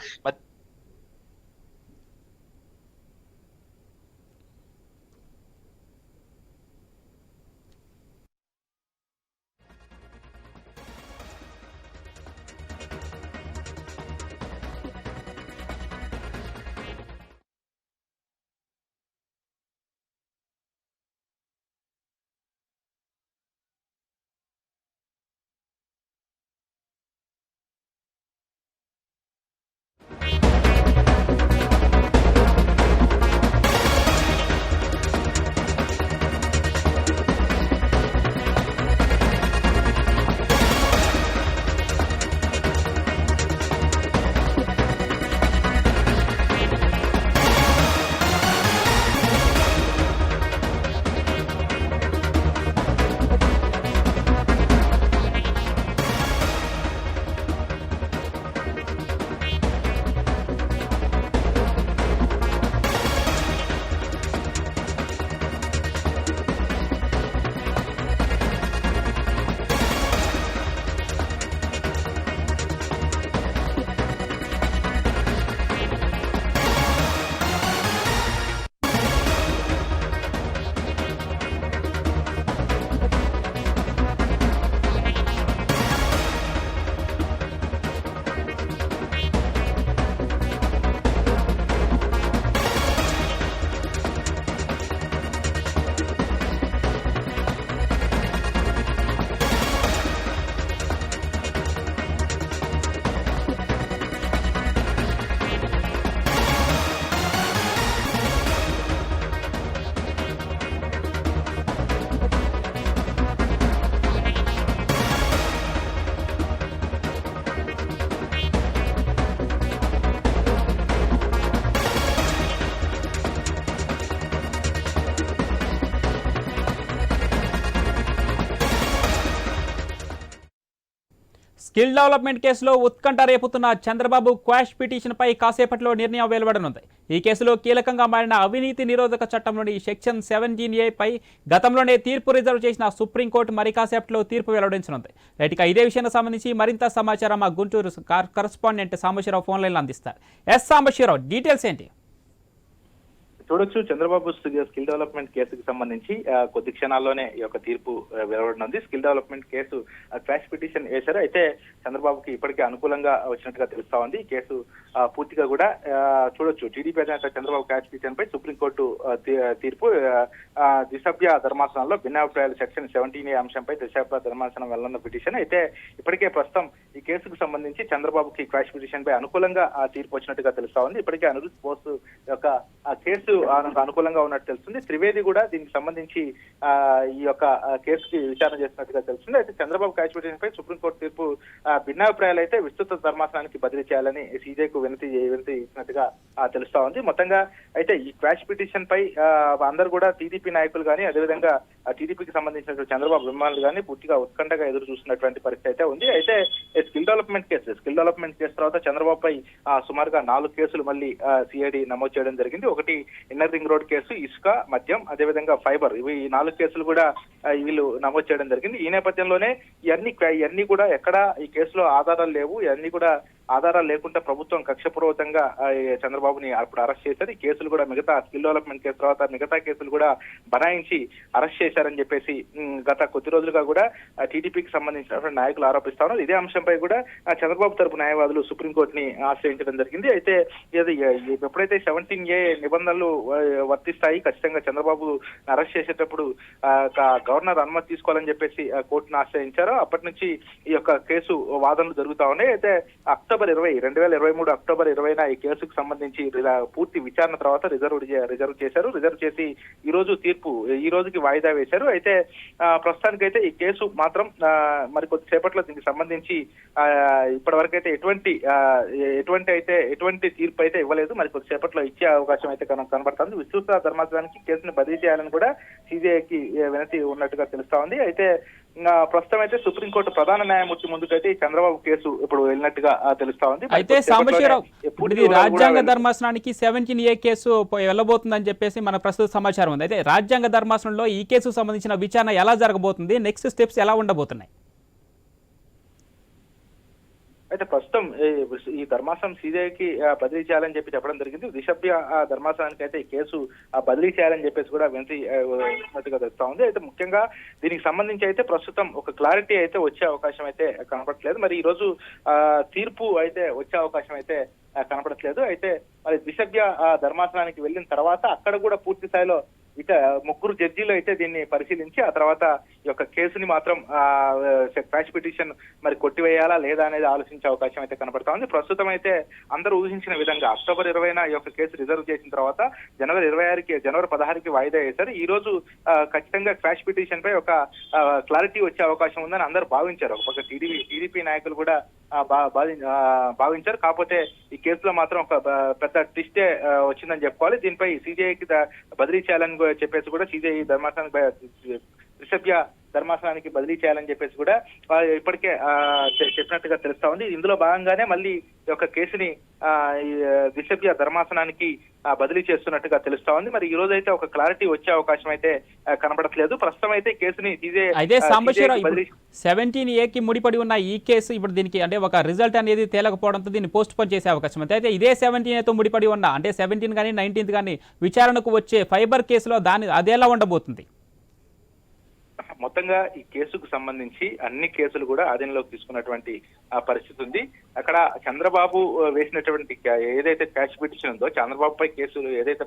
స్కిల్ డెవలప్మెంట్ కేసులో ఉత్కంఠ రేపుతున్న చంద్రబాబు క్వాష్ పిటిషన్పై కాసేపట్లో నిర్ణయం వెలువడనుంది. ఈ కేసులో కీలకంగా మారిన అవినీతి నిరోధక చట్టంలోని సెక్షన్ 17A పై గతంలోనే తీర్పు రిజర్వ్ చేసిన సుప్రీంకోర్టు మరి కాసేపట్లో తీర్పు వెల్లడించనుంది. రైట్గా ఇదే విషయానికి సంబంధించి మరింత సమాచారం మా గుంటూరు కరెస్పాండెంట్ సాంబశివరావు ఫోన్ లైన్లో అందిస్తారు. సాంబశివరావు, డీటెయిల్స్ ఏంటి? చూడొచ్చు, చంద్రబాబు స్కిల్ డెవలప్మెంట్ కేసుకు సంబంధించి కొద్ది క్షణాల్లోనే ఈ యొక్క తీర్పు వెలువడనుంది. Skill development case quash petition వేశారు. అయితే చంద్రబాబుకి ఇప్పటికే అనుకూలంగా వచ్చినట్టుగా తెలుస్తా ఉంది. ఈ కేసు పూర్తిగా కూడా చూడొచ్చు, టీడీపీ అధినేత చంద్రబాబు క్వాష్ పిటిషన్ పై సుప్రీంకోర్టు తీర్పు ద్విసభ్య ధర్మాసనంలో భిన్నాభిప్రాయాలు సెక్షన్ 17A అంశంపై ద్విసభ్య ధర్మాసనం వెళ్లన్న పిటిషన్. అయితే ఇప్పటికే ప్రస్తుతం ఈ కేసుకు సంబంధించి చంద్రబాబుకి క్వాష్ పిటిషన్ పై అనుకూలంగా తీర్పు వచ్చినట్టుగా తెలుస్తా ఉంది. ఇప్పటికే అనిరుద్ బోస్ యొక్క కేసు అనుకూలంగా ఉన్నట్టు తెలుస్తుంది. త్రివేది కూడా దీనికి సంబంధించి ఈ యొక్క కేసుకి విచారణ చేస్తున్నట్టుగా తెలుస్తుంది. అయితే చంద్రబాబు క్వాష్ పిటిషన్ పై సుప్రీంకోర్టు తీర్పు భిన్నాభిప్రాయాలు అయితే విస్తృత ధర్మాసనానికి బదిలీ చేయాలని సీజేకు వినతి ఇచ్చినట్టుగా తెలుస్తా ఉంది. మొత్తంగా అయితే ఈ క్వాష్ పిటిషన్ పై అందరూ కూడా టీడీపీ నాయకులు కానీ అదేవిధంగా టీడీపీకి సంబంధించిన చంద్రబాబు అభిమానులు కానీ పూర్తిగా ఉత్కంఠగా ఎదురు చూస్తున్నటువంటి పరిస్థితి అయితే ఉంది. అయితే స్కిల్ డెవలప్మెంట్ కేసు తర్వాత చంద్రబాబుపై సుమారుగా 4 కేసులు మళ్ళీ సిఐడి నమోదు చేయడం జరిగింది. ఒకటి ఇన్నర్ రింగ్ రోడ్ కేసు, ఇసుక, మద్యం, అదేవిధంగా ఫైబర్, ఇవి 4 కేసులు కూడా వీళ్ళు నమోదు చేయడం జరిగింది. ఈ నేపథ్యంలోనే ఇవన్నీ కూడా ఎక్కడ ఈ కేసులో ఆధారాలు లేవు, ఇవన్నీ కూడా ఆధారాలు లేకుండా ప్రభుత్వం కక్షపూర్వకంగా చంద్రబాబుని అప్పుడు అరెస్ట్ చేశారు. ఈ కేసులు కూడా మిగతా స్కిల్ డెవలప్మెంట్ కేసు తర్వాత మిగతా కేసులు కూడా బనాయించి అరెస్ట్ చేశారని చెప్పేసి గత కొద్ది రోజులుగా కూడా టీడీపీకి సంబంధించినటువంటి నాయకులు ఆరోపిస్తా ఉన్నారు. ఇదే అంశంపై కూడా చంద్రబాబు తరపు న్యాయవాదులు సుప్రీంకోర్టుని ఆశ్రయించడం జరిగింది. అయితే ఎప్పుడైతే 17A నిబంధనలు వర్తిస్తాయి, ఖచ్చితంగా చంద్రబాబు అరెస్ట్ చేసేటప్పుడు గవర్నర్ అనుమతి తీసుకోవాలని చెప్పేసి కోర్టును ఆశ్రయించారో అప్పటి నుంచి ఈ యొక్క కేసు వాదనలు జరుగుతా ఉన్నాయి. అయితే అక్టోబర్ 2023 అక్టోబర్ 20న ఈ కేసుకు సంబంధించి పూర్తి విచారణ తర్వాత రిజర్వ్ చేసి ఈ రోజుకి వాయిదా వేశారు. అయితే ప్రస్తుతానికైతే ఈ కేసు మాత్రం మరి కొద్దిసేపట్లో దీనికి సంబంధించి ఇప్పటి వరకు అయితే ఎటువంటి తీర్పు అయితే ఇవ్వలేదు. మరి కొద్దిసేపట్లో ఇచ్చే అవకాశం అయితే కనబడుతుంది. విస్తృత ధర్మాసనానికి కేసును బదిలీ చేయాలని కూడా సీజేఐకి వినతి ఉన్నట్టుగా తెలుస్తా ఉంది. అయితే ప్రస్తుతం అయితే సుప్రీంకోర్టు ప్రధాన న్యాయమూర్తి ముందుకైతే ఈ చంద్రబాబు కేసు ఇప్పుడు వెళ్ళినట్టుగా తెలుస్తా ఉంది. అయితే సాంబశివరావు, రాజ్యాంగ ధర్మాసనానికి 17A కేసు వెళ్ళబోతుందని చెప్పేసి మన ప్రస్తుత సమాచారం ఉంది. అయితే రాజ్యాంగ ధర్మాసనంలో ఈ కేసుకు సంబంధించిన విచారణ ఎలా జరగబోతుంది, నెక్స్ట్ స్టెప్స్ ఎలా ఉండబోతున్నాయి? అయితే ప్రస్తుతం ఈ ధర్మాసనం సీజేఐకి బదిలీ చేయాలని చెప్పి చెప్పడం జరిగింది. దిశభ్య ధర్మాసనానికి అయితే ఈ కేసు బదిలీ చేయాలని చెప్పేసి కూడా వినతి ఉన్నట్టుగా తెలుస్తా ఉంది. అయితే ముఖ్యంగా దీనికి సంబంధించి అయితే ప్రస్తుతం ఒక క్లారిటీ అయితే వచ్చే అవకాశం అయితే కనపడట్లేదు. మరి ఈ రోజు తీర్పు అయితే వచ్చే అవకాశం అయితే కనపడట్లేదు. అయితే మరి దిశభ్య ధర్మాసనానికి వెళ్ళిన తర్వాత అక్కడ కూడా పూర్తి స్థాయిలో ముగ్గురు జడ్జీలు అయితే దీన్ని పరిశీలించి ఆ తర్వాత ఈ యొక్క కేసుని మాత్రం క్వాష్ పిటిషన్ మరి కొట్టివేయాలా లేదా అనేది ఆలోచించే అవకాశం అయితే కనపడతా ఉంది. ప్రస్తుతం అయితే అందరూ ఊహించిన విధంగా అక్టోబర్ 20న ఈ యొక్క కేసు రిజర్వ్ చేసిన తర్వాత జనవరి 16కి వాయిదా వేశారు. ఈ రోజు ఖచ్చితంగా క్వాష్ పిటిషన్ పై ఒక క్లారిటీ వచ్చే అవకాశం ఉందని అందరూ భావించారు. ఒక పక్క టీడీపీ నాయకులు కూడా భావించారు. కాకపోతే ఈ కేసులో మాత్రం ఒక పెద్ద ట్విస్టే వచ్చిందని చెప్పుకోవాలి. దీనిపై సిజేఐకి బదిలీ చేయాలని చెప్పేసి కూడా సిజేఐ దిశభ్య ధర్మాసనానికి బదిలీ చేయాలని చెప్పేసి కూడా ఇప్పటికే చెప్పినట్టుగా తెలుస్తా ఉంది. ఇందులో భాగంగానే మళ్ళీ ఈ యొక్క కేసుని దిశభ్య ధర్మాసనానికి బదిలీ చేస్తున్నట్టుగా తెలుస్తా ఉంది. మరి ఈ రోజు అయితే ఒక క్లారిటీ వచ్చే అవకాశం అయితే కనబడట్లేదు. ప్రస్తుతం అయితే కేసుని అయితే సాంబశివరావు 17A ముడిపడి ఉన్న ఈ కేసు ఇప్పుడు దీనికి అంటే ఒక రిజల్ట్ అనేది తేలకపోవడంతో దీన్ని పోస్ట్ పోన్ చేసే అవకాశం ఉంది. అయితే ఇదే 17A ముడిపడి ఉన్న అంటే 17 కానీ 19 కానీ విచారణకు వచ్చే ఫైబర్ కేసులో అదేలా ఉండబోతుంది? మొత్తంగా ఈ కేసుకు సంబంధించి అన్ని కేసులు కూడా ఆధీనంలోకి తీసుకున్నటువంటి పరిస్థితి ఉంది. అక్కడ చంద్రబాబు వేసినటువంటి ఏదైతే క్వాష్ పిటిషన్ ఉందో చంద్రబాబుపై కేసులు ఏదైతే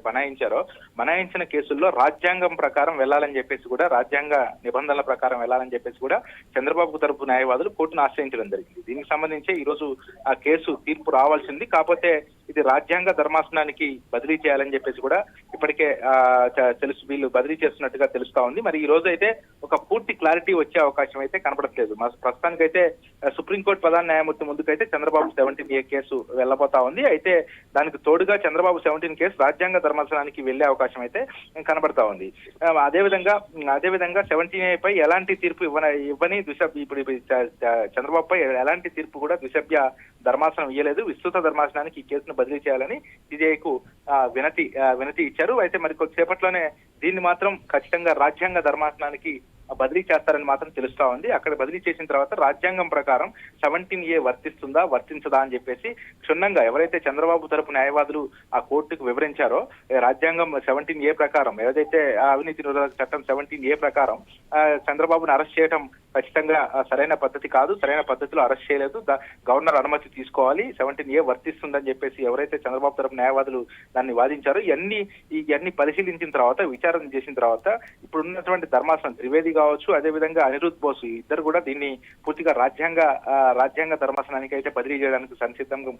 బనాయించిన కేసుల్లో రాజ్యాంగం ప్రకారం వెళ్లాలని చెప్పేసి కూడా రాజ్యాంగ నిబంధనల ప్రకారం వెళ్లాలని చెప్పేసి కూడా చంద్రబాబు తరపు న్యాయవాదులు కోర్టును ఆశ్రయించడం జరిగింది. దీనికి సంబంధించి ఈ రోజు ఆ కేసు తీర్పు రావాల్సింది. కాకపోతే ఇది రాజ్యాంగ ధర్మాసనానికి బదిలీ చేయాలని చెప్పేసి కూడా ఇప్పటికే వీళ్ళు బదిలీ చేస్తున్నట్టుగా తెలుస్తా ఉంది. మరి ఈ రోజు అయితే ఒక పూర్తి క్లారిటీ వచ్చే అవకాశం అయితే కనపడట్లేదు. ప్రస్తుతానికైతే సుప్రీంకోర్టు ప్రధాన న్యాయమూర్తి ముందుకైతే చంద్రబాబు 17A కేసు వెళ్లబోతా ఉంది. అయితే దానికి తోడుగా చంద్రబాబు 17 కేసు రాజ్యాంగ ధర్మాసనానికి వెళ్లే అవకాశం అయితే కనబడతా ఉంది. అదేవిధంగా 17A పై ఎలాంటి తీర్పు ఇవ్వని ఇప్పుడు చంద్రబాబుపై ఎలాంటి తీర్పు కూడా దిశభ్య ధర్మాసనం ఇవ్వలేదు. విస్తృత ధర్మాసనానికి ఈ కేసును బదిలీ చేయాలని సిజేఐకు వినతి ఇచ్చారు. అయితే మరి కొద్దిసేపట్లోనే దీన్ని మాత్రం ఖచ్చితంగా రాజ్యాంగ ధర్మాసనానికి బదిలీ చేస్తారని మాత్రం తెలుస్తా ఉంది. అక్కడ బదిలీ చేసిన తర్వాత రాజ్యాంగం ప్రకారం 17A వర్తించదా అని చెప్పేసి క్షుణ్ణంగా ఎవరైతే చంద్రబాబు తరపు న్యాయవాదులు ఆ కోర్టుకు వివరించారో రాజ్యాంగం 17A ప్రకారం ఏదైతే అవినీతి నిరోధక చట్టం 17A ప్రకారం చంద్రబాబును అరెస్ట్ చేయడం ఖచ్చితంగా సరైన పద్ధతి కాదు, సరైన పద్ధతిలో అరెస్ట్ చేయలేదు, గవర్నర్ అనుమతి తీసుకోవాలి, 17A వర్తిస్తుందని చెప్పేసి ఎవరైతే చంద్రబాబు తరపు న్యాయవాదులు దాన్ని వాదించారో ఇవన్నీ పరిశీలించిన తర్వాత విచారణ చేసిన తర్వాత ఇప్పుడు ఉన్నటువంటి ధర్మాసనం త్రివేది కావచ్చు, అదేవిధంగా అనిరుద్ బోసు ఇద్దరు కూడా దీన్ని పూర్తిగా రాజ్యాంగ ధర్మాసనానికి అయితే బదిలీ చేయడానికి సంసిద్ధంగా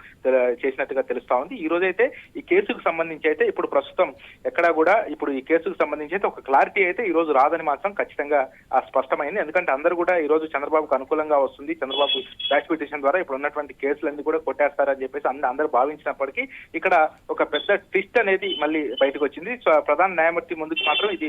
చేసినట్టుగా తెలుస్తా ఉంది. ఈ రోజైతే ఈ కేసుకు సంబంధించి అయితే ఇప్పుడు ప్రస్తుతం ఎక్కడా కూడా ఇప్పుడు ఈ కేసుకు సంబంధించి అయితే ఒక క్లారిటీ అయితే ఈ రోజు రాదని మాత్రం ఖచ్చితంగా స్పష్టమైంది. ఎందుకంటే అందరూ కూడా ఈ రోజు చంద్రబాబుకు అనుకూలంగా వస్తుంది, చంద్రబాబు క్వాష్ పిటిషన్ ద్వారా ఇప్పుడు ఉన్నటువంటి కేసులన్నీ కూడా కొట్టేస్తారని చెప్పేసి అందరూ భావించినప్పటికీ ఇక్కడ ఒక పెద్ద ట్విస్ట్ అనేది మళ్ళీ బయటకు వచ్చింది. ప్రధాన న్యాయమూర్తి ముందుకు మాత్రం ఇది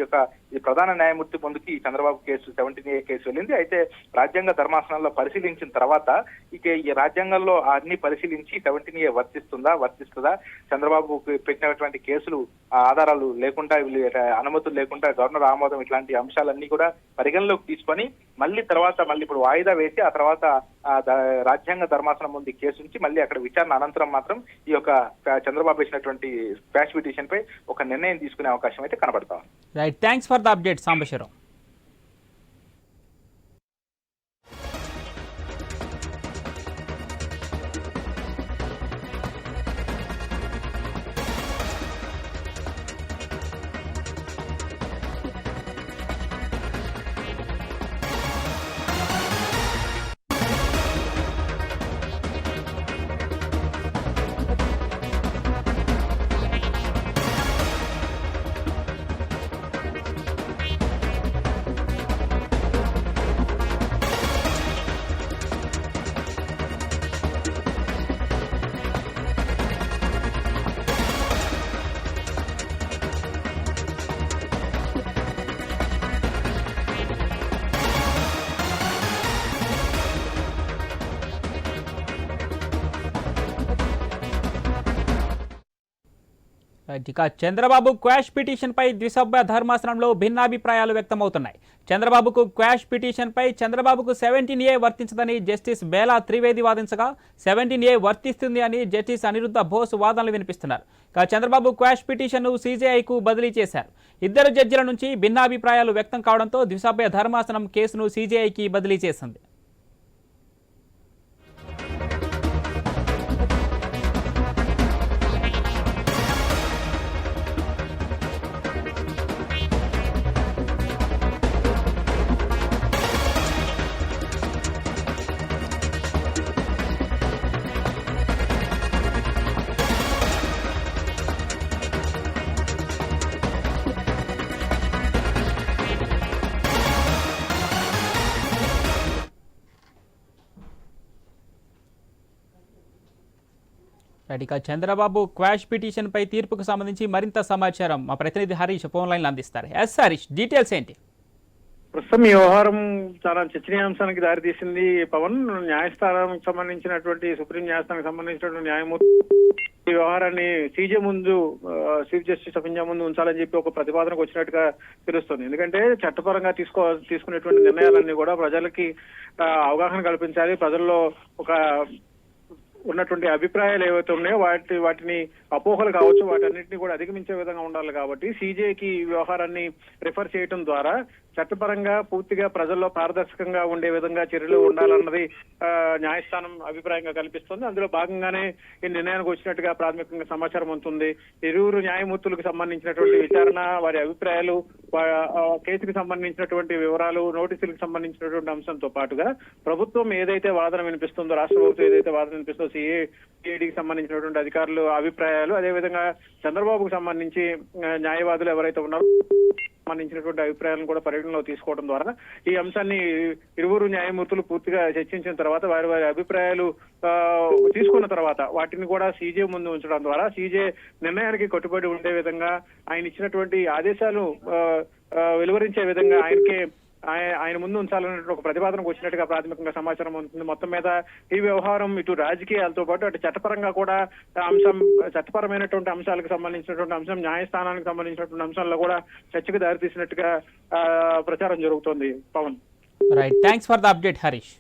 ప్రధాన న్యాయమూర్తి ముందుకి చంద్రబాబు కేసు 17A కేసు వెళ్ళింది. అయితే రాజ్యాంగ ధర్మాసనంలో పరిశీలించిన తర్వాత ఈ రాజ్యాంగంలో అన్ని పరిశీలించి 17A వర్తిస్తుందా చంద్రబాబు పెట్టినటువంటి కేసులు ఆధారాలు లేకుండా అనుమతులు లేకుండా గవర్నర్ ఆమోదం ఇట్లాంటి అంశాలన్నీ కూడా పరిగణలోకి తీసుకొని మళ్ళీ ఇప్పుడు వాయిదా వేసి ఆ తర్వాత రాజ్యాంగ ధర్మాసనం ముందు కేసు నుంచి మళ్ళీ అక్కడ విచారణ అనంతరం మాత్రం ఈ యొక్క చంద్రబాబు వేసినటువంటి క్వాష్ పిటిషన్ పై ఒక నిర్ణయం తీసుకునే అవకాశం అయితే కనబడతా ఉంది. Right, thanks for the update Sambasivarao. ఇక చంద్రబాబు క్వాష్ పిటిషన్పై ద్విసభ్య ధర్మాసనంలో భిన్నాభిప్రాయాలు వ్యక్తమవుతున్నాయి. చంద్రబాబుకు క్వాష్ పిటిషన్పై చంద్రబాబుకు 17A వర్తించదని జస్టిస్ బేలా త్రివేది వాదించగా 17A వర్తిస్తుంది అని జస్టిస్ అనిరుద్ధ బోస్ వాదనలు వినిపిస్తున్నారు. ఇక చంద్రబాబు క్వాష్ పిటిషన్ను CJIకు బదిలీ చేశారు. ఇద్దరు జడ్జిల నుంచి భిన్నాభిప్రాయాలు వ్యక్తం కావడంతో ద్విసభ్య ధర్మాసనం కేసును CJIకి బదిలీ చేసింది. ఇక చంద్రబాబు క్వాష్ పిటిషన్పై తీర్పుకు సంబంధించి మరింత సమాచారం మా ప్రతినిధి హరీష్ ఫోన్ లైన్లో అందిస్తారు. ఎస్ హరీష్, డీటెయిల్స్ ఏంటి? ప్రస్తుతం ఈ వ్యవహారం చాలా చర్చనీయాంశానికి దారితీసింది. పవన్, న్యాయస్థానానికి సంబంధించినటువంటి సుప్రీం న్యాయస్థానానికి సంబంధించినటువంటి న్యాయమూర్తి ఈ వ్యవహారాన్ని CJ ముందు, చీఫ్ జస్టిస్ ఆఫ్ ఇండియా ముందు ఉంచాలని చెప్పి ఒక ప్రతిపాదనకు వచ్చినట్టుగా తెలుస్తుంది. ఎందుకంటే చట్టపరంగా తీసుకునేటువంటి నిర్ణయాలన్నీ కూడా ప్రజలకి అవగాహన కల్పించాలి. ప్రజల్లో ఒక ఉన్నటువంటి అభిప్రాయాలు ఏవైతే ఉన్నాయో వాటిని అపోహలు కావచ్చు, వాటన్నిటిని కూడా అధిగమించే విధంగా ఉండాలి. కాబట్టి CJకి ఈ వ్యవహారాన్ని రిఫర్ చేయడం ద్వారా చట్టపరంగా పూర్తిగా ప్రజల్లో పారదర్శకంగా ఉండే విధంగా చర్యలు ఉండాలన్నది న్యాయస్థానం అభిప్రాయంగా కల్పిస్తుంది. అందులో భాగంగానే ఈ నిర్ణయానికి వచ్చినట్టుగా ప్రాథమికంగా సమాచారం ఉంటుంది. ఇరువురు న్యాయమూర్తులకు సంబంధించినటువంటి విచారణ, వారి అభిప్రాయాలు, కేసుకు సంబంధించినటువంటి వివరాలు, నోటీసులకు సంబంధించినటువంటి అంశంతో పాటుగా ప్రభుత్వం ఏదైతే వాదన వినిపిస్తుందో, రాష్ట్ర ప్రభుత్వం ఏదైతే వాదన వినిపిస్తుందో, CIDకి సంబంధించినటువంటి అధికారులు అభిప్రాయాలు, అదేవిధంగా చంద్రబాబుకు సంబంధించి న్యాయవాదులు ఎవరైతే ఉన్నారో సంబంధించినటువంటి అభిప్రాయాలను కూడా పరిగణలో తీసుకోవడం ద్వారా ఈ అంశాన్ని ఇరువురు న్యాయమూర్తులు పూర్తిగా చర్చించిన తర్వాత వారి అభిప్రాయాలు తీసుకున్న తర్వాత వాటిని కూడా CJ ముందు ఉంచడం ద్వారా CJ నిర్ణయానికి కట్టుబడి ఉండే విధంగా, ఆయన ఇచ్చినటువంటి ఆదేశాలు వెలువరించే విధంగా ఆయన ముందు ఉంచాలనే ఒక ప్రతిపాదనకు వచ్చినట్టుగా ప్రాథమికంగా సమాచారం ఉంటుంది. మొత్తం మీద ఈ వ్యవహారం ఇటు రాజకీయాలతో పాటు అటు చట్టపరంగా కూడా చట్టపరమైనటువంటి అంశాలకు సంబంధించినటువంటి అంశం, న్యాయస్థానానికి సంబంధించినటువంటి అంశాల్లో కూడా చర్చకు దారితీసినట్టుగా ప్రచారం జరుగుతోంది. Pavan, right, thanks for the update Harish.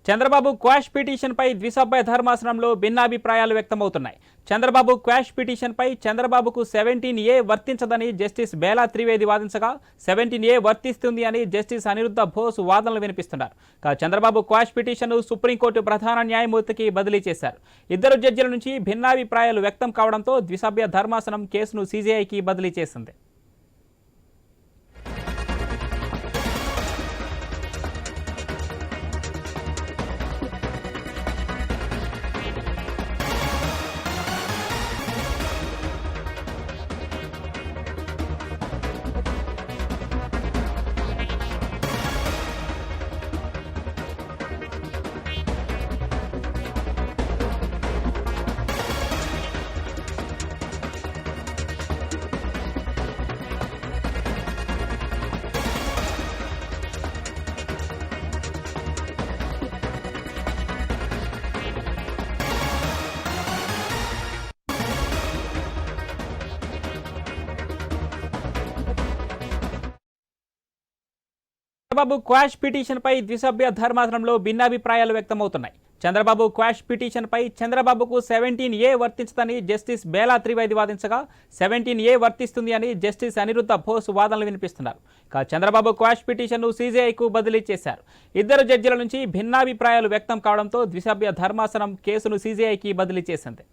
Chandrababu quash పిటిషన్పై ద్విసభ్య ధర్మాసనంలో భిన్నాభిప్రాయాలు వ్యక్తమవుతున్నాయి. చంద్రబాబు క్వాష్ పిటిషన్పై చంద్రబాబుకు 17A వర్తించదని జస్టిస్ బేలా త్రివేది వాదించగా 17A వర్తిస్తుంది అని జస్టిస్ అనిరుద్ధ బోస్ వాదనలు వినిపిస్తున్నారు. చంద్రబాబు క్వాష్ పిటిషన్ను సుప్రీంకోర్టు ప్రధాన న్యాయమూర్తికి బదిలీ చేశారు. ఇద్దరు జడ్జిల నుంచి భిన్నాభిప్రాయాలు వ్యక్తం కావడంతో ద్విసభ్య ధర్మాసనం కేసును CJIకి బదిలీ చేసింది. చంద్రబాబు క్వాష్ పిటిషన్పై ద్విసభ్య ధర్మాసనంలో భిన్నాభిప్రాయాలు వ్యక్తమవుతున్నాయి. చంద్రబాబు క్వాష్ పిటిషన్పై చంద్రబాబుకు 17A వర్తించదని జస్టిస్ బేలా త్రివేది వాదించగా 17A వర్తిస్తుంది అని జస్టిస్ అనిరుద్ధ బోస్ వాదనలు వినిపిస్తున్నారు. చంద్రబాబు క్వాష్ పిటిషన్ను CJIకు బదిలీ చేశారు. ఇద్దరు జడ్జిల నుంచి భిన్నాభిప్రాయాలు వ్యక్తం కావడంతో ద్విసభ్య ధర్మాసనం కేసును CJIకి బదిలీ చేసింది.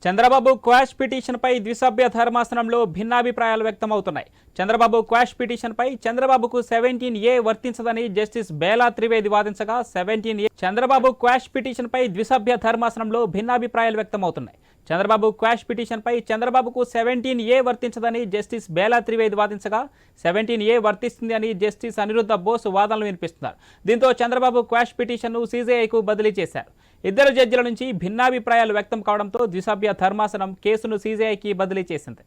చంద్రబాబు క్వాష్ పిటిషన్పై ద్విసభ్య ధర్మాసనంలో భిన్నాభిప్రాయాలు వ్యక్తమవుతున్నాయి. చంద్రబాబు క్వాష్ పిటిషన్పై చంద్రబాబుకు 17A వర్తించదని జస్టిస్ బేలా త్రివేది వాదించగా 17A చంద్రబాబు క్వాష్ పిటిషన్పై ద్విసభ్య ధర్మాసనంలో భిన్నాభిప్రాయాలు వ్యక్తమవుతున్నాయి. చంద్రబాబు క్వాష్ పిటిషన్పై చంద్రబాబుకు 17A వర్తించదని జస్టిస్ బేలా త్రివేది వాదించగా 17A వర్తిస్తుంది అని జస్టిస్ అనిరుద్ధ బోస్ వాదనలు వినిపిస్తున్నారు. దీంతో చంద్రబాబు క్వాష్ పిటిషన్ను CJIకు బదిలీ చేశారు. ఇద్దరు జడ్జిల నుంచి భిన్నాభిప్రాయాలు వ్యక్తం కావడంతో ద్విసభ్య ధర్మాసనం కేసును CJIకి బదిలీ చేసింది.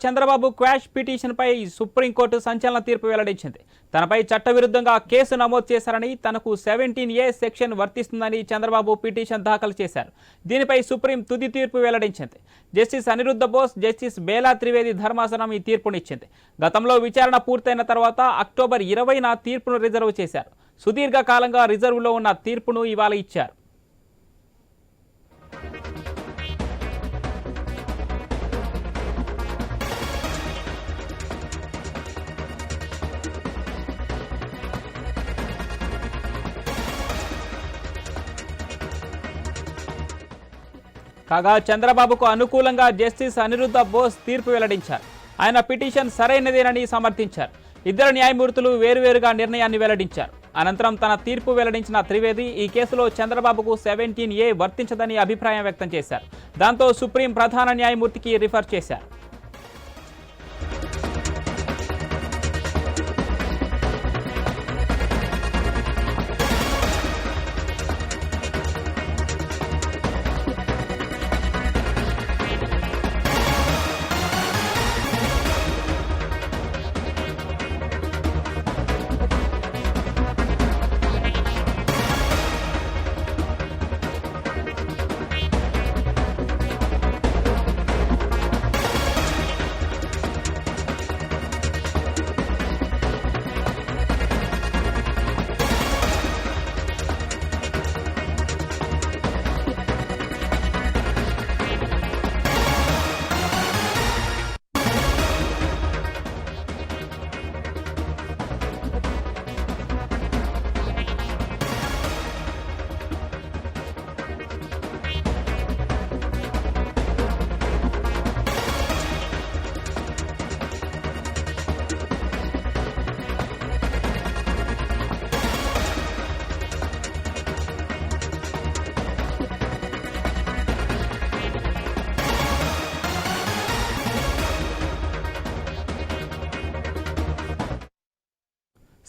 చంద్రబాబు క్వాష్ పిటిషన్పై సుప్రీంకోర్టు సంచలన తీర్పు వెల్లడించింది. తనపై చట్టవిరుద్ధంగా కేసు నమోదు చేశారని, తనకు 17A సెక్షన్ వర్తిస్తుందని చంద్రబాబు పిటిషన్ దాఖలు చేశారు. దీనిపై సుప్రీం తుది తీర్పు వెల్లడించింది. జస్టిస్ అనిరుద్ధ బోస్, జస్టిస్ బేలా త్రివేది ధర్మాసనం ఈ తీర్పునిచ్చింది. గతంలో విచారణ పూర్తయిన తర్వాత అక్టోబర్ 20న తీర్పును రిజర్వ్ చేశారు. సుదీర్ఘకాలంగా రిజర్వులో ఉన్న తీర్పును ఇవాళ ఇచ్చారు. కాగా చంద్రబాబుకు అనుకూలంగా జస్టిస్ అనిరుద్ధ బోస్ తీర్పు వెల్లడించారు. ఆయన పిటిషన్ సరైనదేనని సమర్థించారు. ఇద్దరు న్యాయమూర్తులు వేరువేరుగా నిర్ణయాన్ని వెల్లడించారు. అనంతరం తన తీర్పు వెల్లడించిన త్రివేది ఈ కేసులో చంద్రబాబుకు 17A వర్తించదని అభిప్రాయం వ్యక్తం చేశారు. దాంతో సుప్రీం ప్రధాన న్యాయమూర్తికి రిఫర్ చేశారు.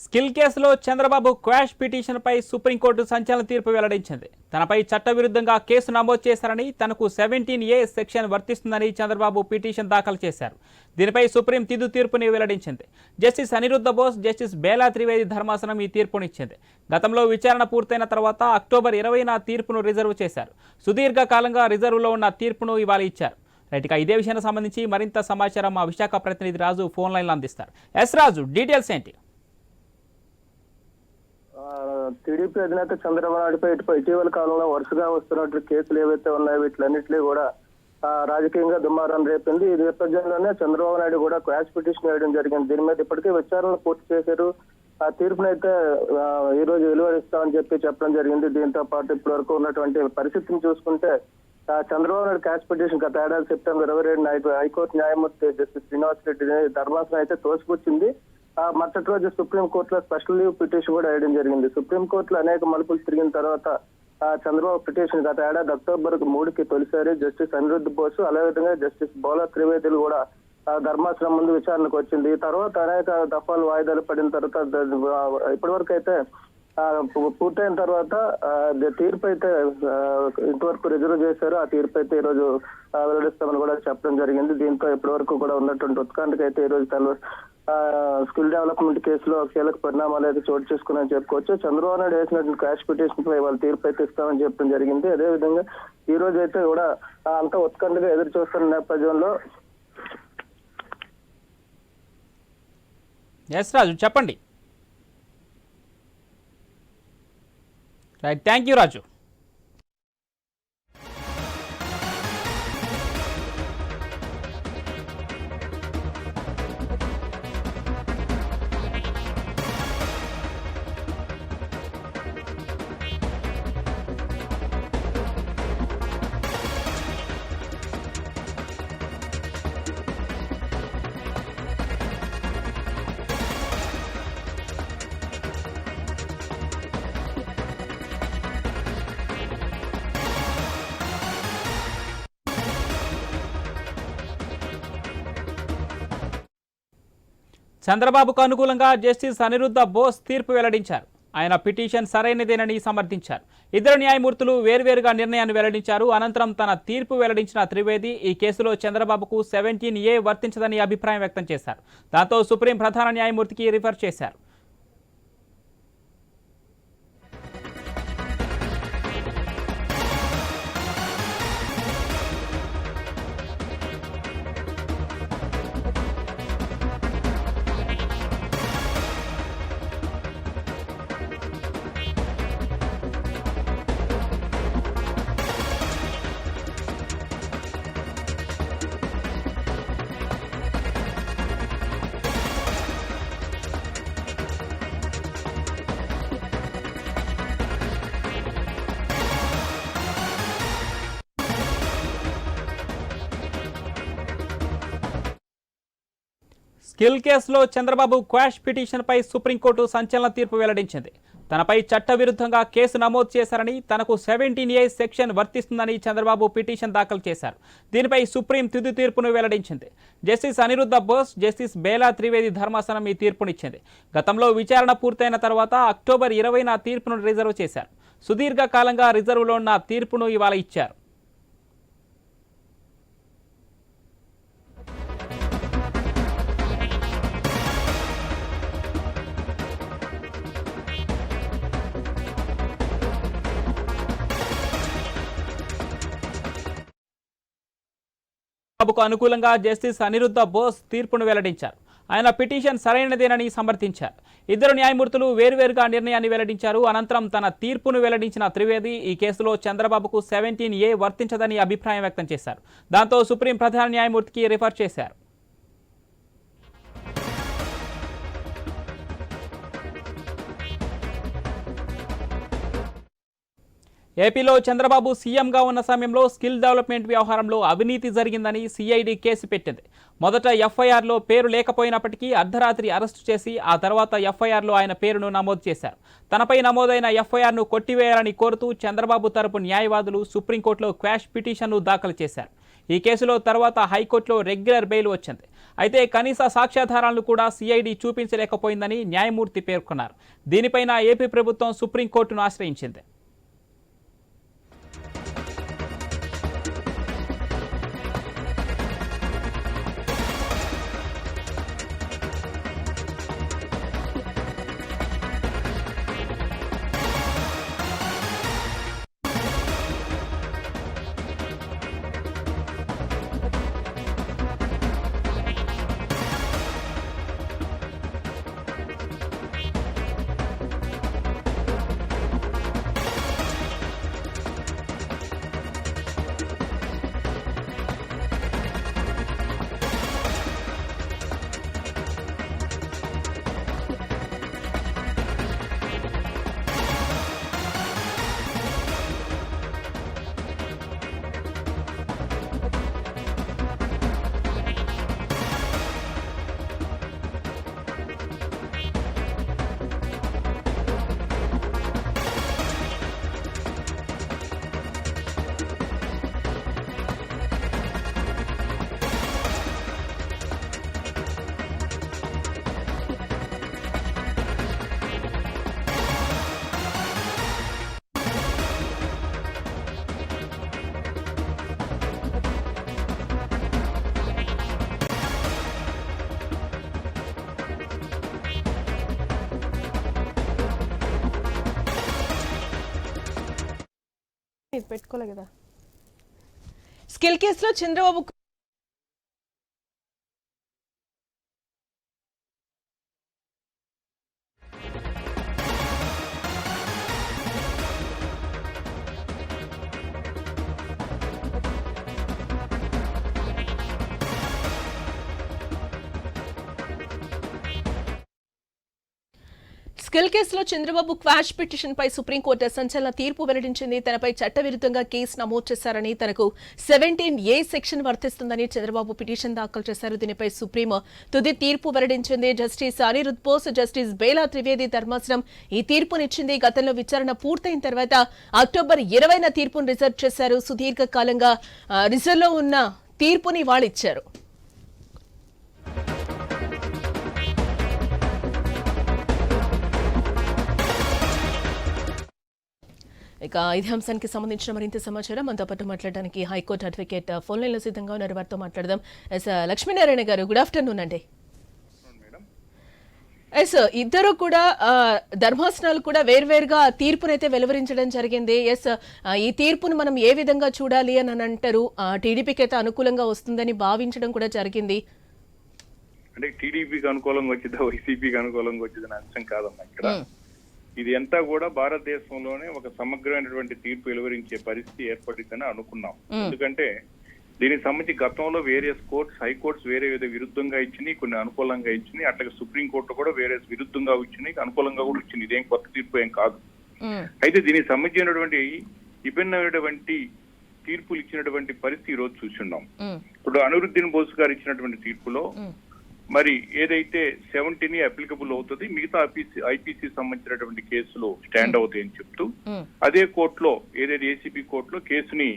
స్కిల్ కేసులో చంద్రబాబు క్వాష్ పిటిషన్పై సుప్రీంకోర్టు సంచలన తీర్పు వెల్లడించింది. తనపై చట్టవిరుద్ధంగా కేసు నమోదు చేశారని, తనకు 17A సెక్షన్ వర్తిస్తుందని చంద్రబాబు పిటిషన్ దాఖలు చేశారు. దీనిపై సుప్రీం తుది తీర్పుని వెల్లడించింది. జస్టిస్ అనిరుద్ధ బోస్, జస్టిస్ బేలా త్రివేది ధర్మాసనం ఈ తీర్పునిచ్చింది. గతంలో విచారణ పూర్తయిన తర్వాత అక్టోబర్ 20న తీర్పును రిజర్వ్ చేశారు. సుదీర్ఘకాలంగా రిజర్వులో ఉన్న తీర్పును ఇవాళ ఇచ్చారు. రైట్, ఇక ఇదే విషయానికి సంబంధించి మరింత సమాచారం మా విశాఖ ప్రతినిధి రాజు ఫోన్ లైన్లో అందిస్తారు. ఎస్ రాజు, డీటెయిల్స్ ఏంటి? టీడీపీ అధినేత చంద్రబాబు నాయుడుపై ఇటీవల కాలంలో వరుసగా వస్తున్నటువంటి కేసులు ఏవైతే ఉన్నాయో వీటిలన్నింటినీ కూడా రాజకీయంగా దుమారం రేపింది. ఈ నేపథ్యంలోనే చంద్రబాబు నాయుడు కూడా క్వాష్ పిటిషన్ వేయడం జరిగింది. దీని మీద ఇప్పటికే విచారణ పూర్తి చేశారు. ఆ తీర్పునైతే ఈ రోజు వెలువరిస్తామని చెప్పడం జరిగింది. దీంతో పాటు ఇప్పటి వరకు ఉన్నటువంటి పరిస్థితిని చూసుకుంటే చంద్రబాబు నాయుడు క్యాష్ పిటిషన్ గత ఏడాది సెప్టెంబర్ 22 హైకోర్టు న్యాయమూర్తి జస్టిస్ శ్రీనివాస్ రెడ్డి ధర్మాసనం అయితే తోసిపుచ్చింది. మరుసటి రోజు సుప్రీంకోర్టులో స్పెషల్ లీవ్ పిటిషన్ కూడా వేయడం జరిగింది. సుప్రీంకోర్టులో అనేక మలుపులు తిరిగిన తర్వాత చంద్రబాబు పిటిషన్ గత ఏడాది అక్టోబర్ 3కి తొలిసారి జస్టిస్ అనిరుద్ధ్ బోసు అదేవిధంగా జస్టిస్ బోలా త్రివేదులు కూడా ధర్మాసనం ముందు విచారణకు వచ్చింది. తర్వాత అనేక దఫాలు వాయిదాలు పడిన తర్వాత ఇప్పటివరకు అయితే పూర్తయిన తర్వాత తీర్పు అయితే ఇంతవరకు రిజర్వ్ చేశారు. ఆ తీర్పు అయితే ఈ రోజు వెల్లడిస్తామని కూడా చెప్పడం జరిగింది. దీంతో ఇప్పటివరకు కూడా ఉన్నటువంటి ఉత్కంఠకి అయితే ఈ రోజు స్కిల్ డెవలప్మెంట్ కేసులో కీలక పరిణామాలు అయితే చోటు చేసుకున్నాయని చెప్పుకోవచ్చు. చంద్రబాబు నాయుడు వేసినటువంటి క్యాష్ పిటిషన్ పై వాళ్ళు తీర్పు అయితే ఇస్తామని చెప్పడం జరిగింది. అదేవిధంగా ఈ రోజు అయితే కూడా అంత ఉత్కంఠగా ఎదురు చూస్తున్న నేపథ్యంలో ఎస్ రాజు చెప్పండి. రైట్, థ్యాంక్ యూ రాజు. చంద్రబాబుకు అనుకూలంగా జస్టిస్ అనిరుద్ధ బోస్ తీర్పు వెల్లడించారు. ఆయన పిటిషన్ సరైనదేనని సమర్థించారు. ఇద్దరు న్యాయమూర్తులు వేర్వేరుగా నిర్ణయాన్ని వెల్లడించారు. అనంతరం తన తీర్పు వెల్లడించిన త్రివేది ఈ కేసులో చంద్రబాబుకు 17A వర్తించదని అభిప్రాయం వ్యక్తం చేశారు. దాంతో సుప్రీం ప్రధాన న్యాయమూర్తికి రిఫర్ చేశారు. స్కిల్ కేసులో చంద్రబాబు క్వాష్ పిటిషన్పై సుప్రీంకోర్టు సంచలన తీర్పు వెల్లడించింది. తనపై చట్టవిరుద్ధంగా కేసు నమోదు చేశారని, తనకు 17A సెక్షన్ వర్తిస్తుందని చంద్రబాబు పిటిషన్ దాఖలు చేశారు. దీనిపై సుప్రీం తుది తీర్పును వెల్లడించింది. జస్టిస్ అనిరుద్ధ బోస్, జస్టిస్ బేలా త్రివేది ధర్మాసనం ఈ తీర్పునిచ్చింది. గతంలో విచారణ పూర్తయిన తర్వాత అక్టోబర్ 20న తీర్పును రిజర్వ్ చేశారు. సుదీర్ఘకాలంగా రిజర్వ్లో ఉన్న తీర్పును ఇవాళ ఇచ్చారు. బాబుకు అనుకూలంగా జస్టిస్ అనిరుద్ధ బోస్ తీర్పును వెల్లడించారు. ఆయన పిటిషన్ సరైనదేనని సమర్థించారు. ఇద్దరు న్యాయమూర్తులు వేర్వేరుగా నిర్ణయాన్ని వెల్లడించారు. అనంతరం తన తీర్పును వెల్లడించిన త్రివేది ఈ కేసులో చంద్రబాబుకు 17A వర్తించదని అభిప్రాయం వ్యక్తం చేశారు. దాంతో సుప్రీం ప్రధాన న్యాయమూర్తికి రిఫర్ చేశారు. ఏపీలో చంద్రబాబు సీఎంగా ఉన్న సమయంలో స్కిల్ డెవలప్మెంట్ వ్యవహారంలో అవినీతి జరిగిందని సిఐడి కేసు పెట్టింది. మొదట ఎఫ్ఐఆర్లో పేరు లేకపోయినప్పటికీ అర్ధరాత్రి అరెస్టు చేసి ఆ తర్వాత ఎఫ్ఐఆర్లో ఆయన పేరును నమోదు చేశారు. తనపై నమోదైన ఎఫ్ఐఆర్ను కొట్టివేయాలని కోరుతూ చంద్రబాబు తరపు న్యాయవాదులు సుప్రీంకోర్టులో క్వాష్ పిటిషన్ను దాఖలు చేశారు. ఈ కేసులో తర్వాత హైకోర్టులో రెగ్యులర్ బెయిల్ వచ్చింది. అయితే కనీస సాక్ష్యాధారాలను కూడా సిఐడి చూపించలేకపోయిందని న్యాయమూర్తి పేర్కొన్నారు. దీనిపైన ఏపీ ప్రభుత్వం సుప్రీంకోర్టును ఆశ్రయించింది. ఇది పెట్టుకోలే కదా. స్కిల్ కేసులో చంద్రబాబు స్కిల్ కేసులో చంద్రబాబు క్వాష్ పిటిషన్ పై సుప్రీంకోర్టు సంచలన తీర్పు వెల్లడించింది. తనపై చట్టవిరుద్ధంగా కేసు నమోదు చేశారని, తనకు 17A సెక్షన్ వర్తిస్తుందని చంద్రబాబు పిటిషన్ దాఖలు చేశారు. దీనిపై సుప్రీం తుది తీర్పు వెల్లడించింది. జస్టిస్ అనిరుద్ బోస్, జస్టిస్ బేలా త్రివేది ధర్మాసనం ఈ తీర్పునిచ్చింది. గతంలో విచారణ పూర్తయిన తర్వాత అక్టోబర్ 20న తీర్పును రిజర్వ్ చేశారు. సుదీర్ఘకాలంగా రిజర్వ్ లో ఉన్న తీర్పుని వాళ్ళిచ్చారు. ఇక ఇదే అంశానికి సంబంధించిన మరింత సమాచారం మనతో పాటు మాట్లాడడానికి హైకోర్టు అడ్వకేట్ ఫోన్ లైన్ లో సిద్ధంగా ఉన్నారు. వారితో మాట్లాడదాం. లక్ష్మీనారాయణ గారు, గుడ్ ఆఫ్టర్నూన్ అండి. ఎస్, ఇద్దరు కూడా ధర్మాసనాలు కూడా వేర్వేరుగా తీర్పునైతే వెలువరించడం జరిగింది. ఎస్, ఈ తీర్పును మనం ఏ విధంగా చూడాలి అని అంటారు? టీడీపీకి అయితే అనుకూలంగా వస్తుందని భావించడం కూడా జరిగింది. అంటే టీడీపీకి అనుకూలంగా వచ్చిందా వైసీపీకి అనుకూలంగా వచ్చిందనే అంశం కాదమ్మా ఇక్కడ. ఇది అంతా కూడా భారతదేశంలోనే ఒక సమగ్రమైనటువంటి తీర్పు వెలువరించే పరిస్థితి ఏర్పడిందని అనుకున్నాం. ఎందుకంటే దీనికి సంబంధించి గతంలో వేరియస్ కోర్ట్స్, హైకోర్ట్స్ వేరే విరుద్ధంగా ఇచ్చినాయి, కొన్ని అనుకూలంగా ఇచ్చినాయి, అట్లాగే సుప్రీంకోర్టు కూడా వేరే విరుద్ధంగా ఇచ్చినాయి, అనుకూలంగా కూడా ఇచ్చింది. ఇదేం కొత్త తీర్పు ఏం కాదు. అయితే దీనికి సంబంధించినటువంటి విభిన్నమైనటువంటి తీర్పులు ఇచ్చినటువంటి పరిస్థితి ఈ రోజు చూస్తున్నాం. ఇప్పుడు అనిరుద్దీన్ బోస్ గారు ఇచ్చినటువంటి తీర్పులో మరి ఏదైతే 17 అప్లికబుల్ అవుతుంది, మిగతా ఐపీసీ సంబంధించినటువంటి కేసులు స్టాండ్ అవుతాయని చెప్తూ అదే కోర్టులో ఏదైతే ఏసీబీ కోర్టులో కేసుని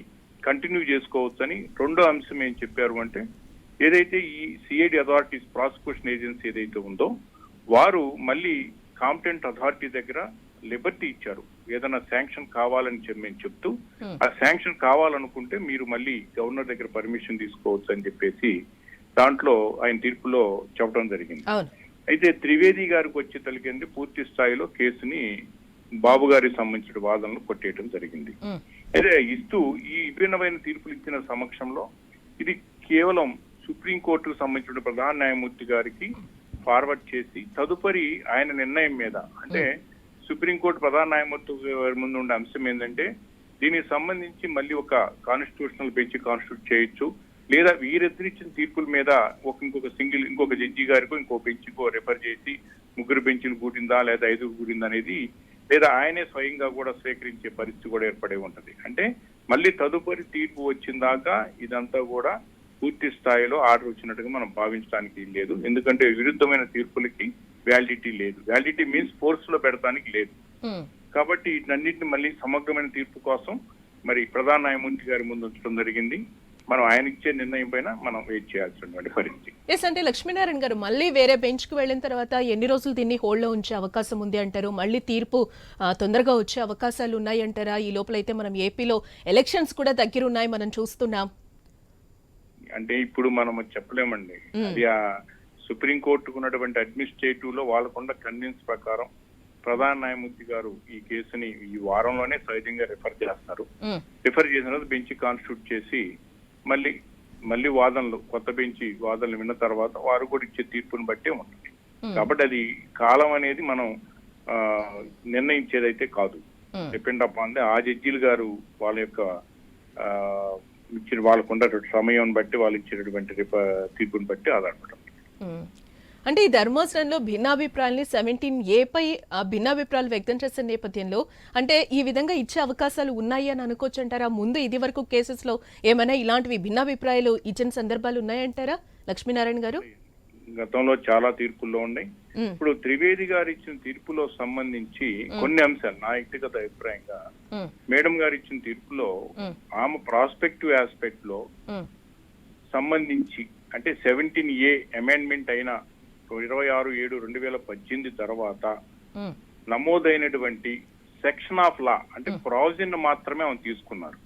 కంటిన్యూ చేసుకోవచ్చని. రెండో అంశం ఏం చెప్పారు అంటే, ఏదైతే ఈ సిఐడి అథారిటీస్, ప్రాసిక్యూషన్ ఏజెన్సీ ఏదైతే ఉందో వారు మళ్ళీ కాంపిటెంట్ అథారిటీ దగ్గర లిబర్టీ ఇచ్చారు. ఏదైనా శాంక్షన్ కావాలని మేము చెప్తూ ఆ శాంక్షన్ కావాలనుకుంటే మీరు మళ్ళీ గవర్నర్ దగ్గర పర్మిషన్ తీసుకోవచ్చు అని చెప్పేసి దాంట్లో ఆయన తీర్పులో చెప్పడం జరిగింది. అయితే త్రివేది గారికి వచ్చే తలికింది పూర్తి స్థాయిలో కేసుని బాబు గారికి సంబంధించిన వాదనలు కొట్టేయడం జరిగింది. అయితే ఇస్తూ ఈ విభిన్నమైన తీర్పులు ఇచ్చిన సమక్షంలో ఇది కేవలం సుప్రీంకోర్టుకు సంబంధించిన ప్రధాన న్యాయమూర్తి గారికి ఫార్వర్డ్ చేసి తదుపరి ఆయన నిర్ణయం మీద, అంటే సుప్రీంకోర్టు ప్రధాన న్యాయమూర్తి గారి ముందు ఉండే అంశం ఏంటంటే దీనికి సంబంధించి మళ్ళీ ఒక కాన్స్టిట్యూషనల్ బెంచ్ కాన్స్టిట్యూట్ చేయొచ్చు, లేదా వీరిద్దరిచ్చిన తీర్పుల మీద ఇంకొక జడ్జి గారికో ఇంకో బెంచ్కో రెఫర్ చేసి 3 బెంచ్లు కూడిందా లేదా 5 కూడిందా అనేది, లేదా ఆయనే స్వయంగా కూడా స్వీకరించే పరిస్థితి కూడా ఏర్పడే ఉంటది. అంటే మళ్ళీ తదుపరి తీర్పు వచ్చిన దాకా ఇదంతా కూడా పూర్తి స్థాయిలో ఆర్డర్ వచ్చినట్టుగా మనం భావించడానికి లేదు. ఎందుకంటే విరుద్ధమైన తీర్పులకి వ్యాలిడిటీ లేదు. వ్యాలిడిటీ మీన్స్ ఫోర్స్ లో పెడతానికి లేదు. కాబట్టి వీటన్నిటిని మళ్ళీ సమగ్రమైన తీర్పు కోసం మరి ప్రధాన న్యాయమూర్తి గారి ముందు ఉంచడం జరిగింది. మనం ఆయన ఇచ్చే నిర్ణయం పైన మనం వెయిట్ చేయాల్సినటువంటి పరిస్థితి. ఎస్, అంటే లక్ష్మీనారాయణ గారు మళ్ళీ వేరే బెంచ్ కు వెళ్ళిన తర్వాత ఎన్ని రోజులు దీన్ని హోల్డ్ లో ఉంచే అవకాశం ఉంది అంటారు? మళ్ళీ తీర్పు తొందరగా వచ్చే అవకాశాలు ఉన్నాయి అంటారా? ఈ లోపల అయితే మనం ఏపీలో ఎలక్షన్స్ కూడా దగ్గరున్నాయి, మనం చూస్తున్నాం. అంటే ఇప్పుడు మనం చెప్పలేమండి. అది ఆ సుప్రీంకోర్టుకు ఉన్నటువంటి అడ్మినిస్ట్రేటివ్ లో వాళ్ళకున్న కన్వీన్స్ ప్రకారం ప్రధాన న్యాయమూర్తి గారు ఈ కేసుని ఈ వారంలోనే సహజంగా రిఫర్ చేస్తారు. రిఫర్ చేసిన తర్వాత బెంచ్ కాన్స్టిట్యూట్ చేసి మళ్ళీ వాదనలు, కొత్త బెంచ్ వాదనలు విన్న తర్వాత వారు కూడా ఇచ్చే తీర్పుని బట్టే ఉంటుంది. కాబట్టి అది కాలం అనేది మనం నిర్ణయించేదైతే కాదు. డిపెండ్ అపాన్ ఆ జడ్జీలు గారు వాళ్ళ యొక్క వాళ్ళకున్న సమయం బట్టి వాళ్ళు ఇచ్చేటటువంటి తీర్పుని బట్టి ఆధారపడడం. అంటే ఈ ధర్మాసనంలో భిన్నాభిప్రాయాల్ని 17A పై భిన్నాభిప్రాయాలు వ్యక్తం చేసే నేపథ్యంలో అంటే ఈ విధంగా ఇచ్చే అవకాశాలు ఉన్నాయి అని అనుకోవచ్చు అంటారా? ముందు ఇది వరకు కేసెస్ లో ఏమైనా ఇలాంటివి భిన్నాభిప్రాయాలు ఇచ్చిన సందర్భాలు ఉన్నాయంటారా లక్ష్మీనారాయణ గారు? గతంలో చాలా తీర్పుల్లో ఉన్నాయి. ఇప్పుడు త్రివేది గారు ఇచ్చిన తీర్పులో సంబంధించి కొన్ని అంశాలు నా వ్యక్తిగత అభిప్రాయంగా మేడం గారు ఇచ్చిన తీర్పులో ఆమె ప్రాస్పెక్టివ్ ఆస్పెక్ట్ లో సంబంధించి అంటే 17A అమెండ్మెంట్ అయిన 26/7/2018 తర్వాత నమోదైనటువంటి సెక్షన్ ఆఫ్ లా అంటే ప్రావిజన్ మాత్రమే ఆమె తీసుకున్నారు.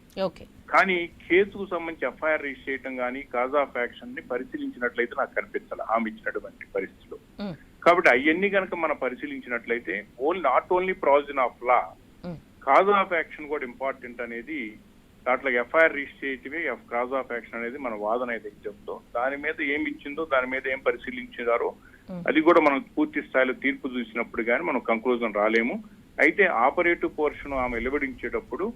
కానీ కేసుకు సంబంధించి ఎఫ్ఐఆర్ రిజిస్టర్ చేయడం కానీ కాజ్ ఆఫ్ యాక్షన్ ని పరిశీలించినట్లయితే నాకు కనిపించాలి ఆమె ఇచ్చినటువంటి పరిస్థితిలో. కాబట్టి అవన్నీ కనుక మనం పరిశీలించినట్లయితే not only provision of law, cause of action కూడా ఇంపార్టెంట్ అనేది దాంట్లో ఎఫ్ఐఆర్ రిజిస్టర్ చేయటమే కాజ్ ఆఫ్ యాక్షన్ అనేది మన వాదన ఏదైతే ఉందో దాని మీద ఏమి ఇచ్చిందో దాని మీద ఏం పరిశీలించారో అది కూడా మనం పూర్తి స్థాయిలో తీర్పు చూసినప్పుడు కానీ మనం కంక్లూజన్ రాలేము. అయితే ఆపరేటివ్ పోర్షన్ ఆమె వెలువడించేటప్పుడు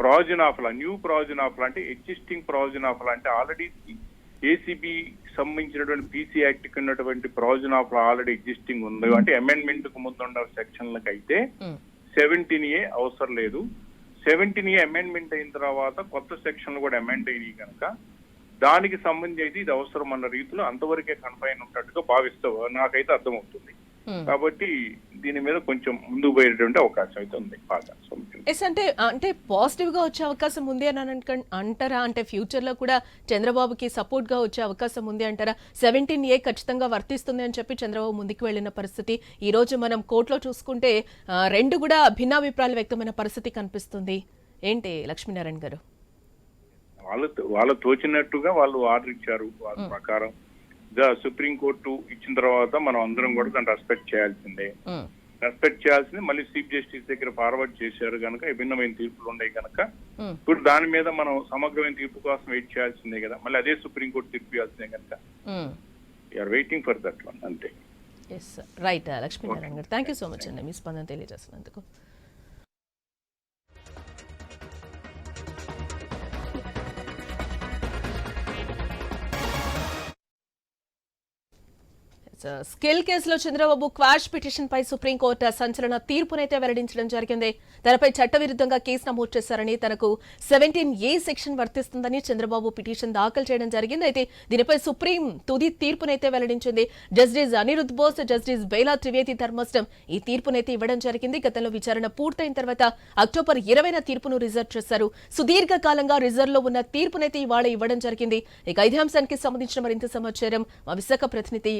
provision of law, new provision of law అంటే ఎగ్జిస్టింగ్ ప్రావిజన్ ఆఫ్ లా అంటే ఆల్రెడీ ఏసీబీ సంబంధించినటువంటి పీసీ యాక్ట్ కి ఉన్నటువంటి provision of law already existing ఉంది అంటే అమెండ్మెంట్ కు ముందు ఉన్న సెక్షన్లకు అయితే 17A అవసరం లేదు. 17A అమెండ్మెంట్ అయిన తర్వాత కొత్త సెక్షన్లు కూడా అమెండ్ అయినాయి కనుక దానికి సంబంధించి ఇది అవసరం అన్న రీతిలో అంతవరకే కన్ఫైన్ ఉన్నట్టుగా భావిస్తావు నాకైతే అర్థమవుతుంది. కాబట్టి దీని మీద కొంచెం ముందుకు పోయేటువంటి అవకాశం అయితే ఉంది బాగా. అంటే పాజిటివ్ గా వచ్చే అవకాశం ఉంది అని అంటారా? అంటే ఫ్యూచర్ లో కూడా చంద్రబాబుకి సపోర్ట్ గా వచ్చే అవకాశం ఉంది అంటారా? 17A ఖచ్చితంగా వర్తిస్తుంది అని చెప్పి చంద్రబాబు ముందుకు వెళ్లిన పరిస్థితి ఈ రోజు మనం కోర్టులో చూసుకుంటే రెండు కూడా భిన్నాభిప్రాయాలు వ్యక్తమైన పరిస్థితి కనిపిస్తుంది. ఏంటి లక్ష్మీనారాయణ గారు? వాళ్ళు తోచినట్టుగా వాళ్ళు ఆర్డర్ ఇచ్చారు. వాళ్ళ ప్రకారం సుప్రీంకోర్టు ఇచ్చిన తర్వాత మనం అందరం కూడా దాన్ని రెస్పెక్ట్ చేయాల్సిందే. మళ్ళీ చీఫ్ జస్టిస్ దగ్గర ఫార్వర్డ్ చేశారు కనుక విభిన్నమైన తీర్పులు ఉన్నాయి కనుక ఇప్పుడు దాని మీద మనం సమగ్రమైన తీర్పు కోసం వెయిట్ చేయాల్సిందే కదా. మళ్ళీ అదే సుప్రీంకోర్టు తీర్పు ఇవ్వాల్సిందే కనుక you are waiting for that one అంతే. రైట్ లక్ష్మీనారాయణ గారు, థ్యాంక్ యూ సో మచ్ అండి మీ స్పందన తెలియజేసినందుకు. స్కిల్ కేసులో చంద్రబాబు క్వాష్ పిటిషన్ పై సుప్రీంకోర్టు సంచలన తీర్పునైతే వెల్లడించడం జరిగింది. తనపై చట్టవిరుద్ధంగా కేసు నమోదు చేశారని, తనకు 17A సెక్షన్ వర్తిస్తుందని చంద్రబాబు పిటిషన్ దాఖలు చేయడం జరిగింది. అయితే దీనిపై సుప్రీం తుది తీర్పునైతే వెల్లడించింది. జస్టిస్ అనిరుద్ బోస్, జస్టిస్ బైలా త్రివేది ధర్మాసనం ఈ తీర్పునైతే ఇవ్వడం జరిగింది. గతంలో విచారణ పూర్తయిన తర్వాత అక్టోబర్ 20న తీర్పును రిజర్వ్ చేశారు. సుదీర్ఘకాలంగా రిజర్వ్ లో ఉన్న తీర్పునైతే ఇవాళ ఇవ్వడం జరిగింది. ఇక ఇదే అంశానికి సంబంధించిన మరింత సమాచారం మా విశాఖ ప్రతినిధి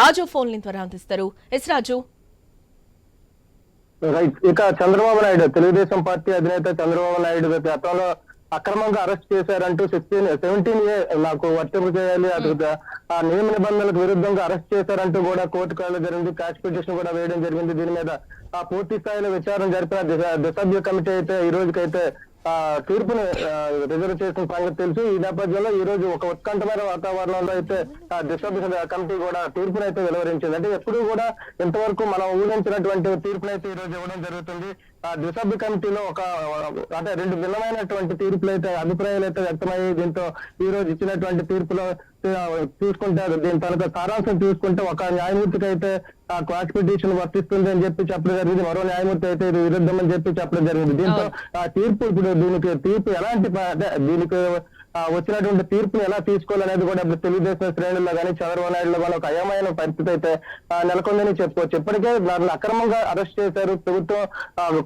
రాజు ఫోన్ లైన్ ద్వారా అందిస్తారు. ఎస్ రాజు. ఇక చంద్రబాబు నాయుడు, తెలుగుదేశం పార్టీ అధినేత చంద్రబాబు నాయుడు గతంలో అక్రమంగా అరెస్ట్ చేశారంటూ 17A నాకు వర్తింపు చేయాలి, అది ఆ నియమ నిబంధనలకు విరుద్ధంగా అరెస్ట్ చేశారంటూ కూడా కోర్టుకు వెళ్ళడం జరిగింది. క్యాష్ పిటిషన్ కూడా వేయడం జరిగింది. దీని మీద ఆ పూర్తి స్థాయిలో విచారణ జరిపిన దిసభ్య కమిటీ అయితే ఈ రోజుకైతే తీర్పుని రిజర్వ్ చేసిన సంగతి తెలుసు. ఈ నేపథ్యంలో ఈ రోజు ఒక ఉత్కంఠమైన వాతావరణంలో అయితే దిసభ్య కమిటీ కూడా తీర్పునైతే వెలువరించింది. అంటే ఎప్పుడు కూడా ఇంతవరకు మనం ఊహించినటువంటి తీర్పునైతే ఈ రోజు ఇవ్వడం జరుగుతుంది. ఆ దిసభ్య కమిటీలో అంటే రెండు భిన్నమైనటువంటి తీర్పులు అయితే అభిప్రాయాలు అయితే వ్యక్తమయ్యాయి. దీంతో ఈ రోజు ఇచ్చినటువంటి తీర్పులో చూసుకుంటే దీని తనకు సారాంశం చూసుకుంటే ఒక న్యాయమూర్తికి అయితే ఆ క్వాష్ పిటిషన్ వర్తిస్తుంది అని చెప్పి చెప్పడం జరిగింది. మరో న్యాయమూర్తి అయితే ఇది విరుద్ధం అని చెప్పి చెప్పడం జరిగింది. దీంతో ఆ తీర్పు ఇప్పుడు దీనికి తీర్పు ఎలాంటి అంటే దీనికి వచ్చినటువంటి తీర్పుని ఎలా తీసుకోవాలనేది కూడా ఇప్పుడు తెలుగుదేశం శ్రేణుల్లో కానీ చంద్రబాబు నాయుడులో కానీ ఒక అయమైన పరిస్థితి అయితే నెలకొందని చెప్పుకోవచ్చు. ఇప్పటికే నన్ను అక్రమంగా అరెస్ట్ చేశారు, ప్రభుత్వం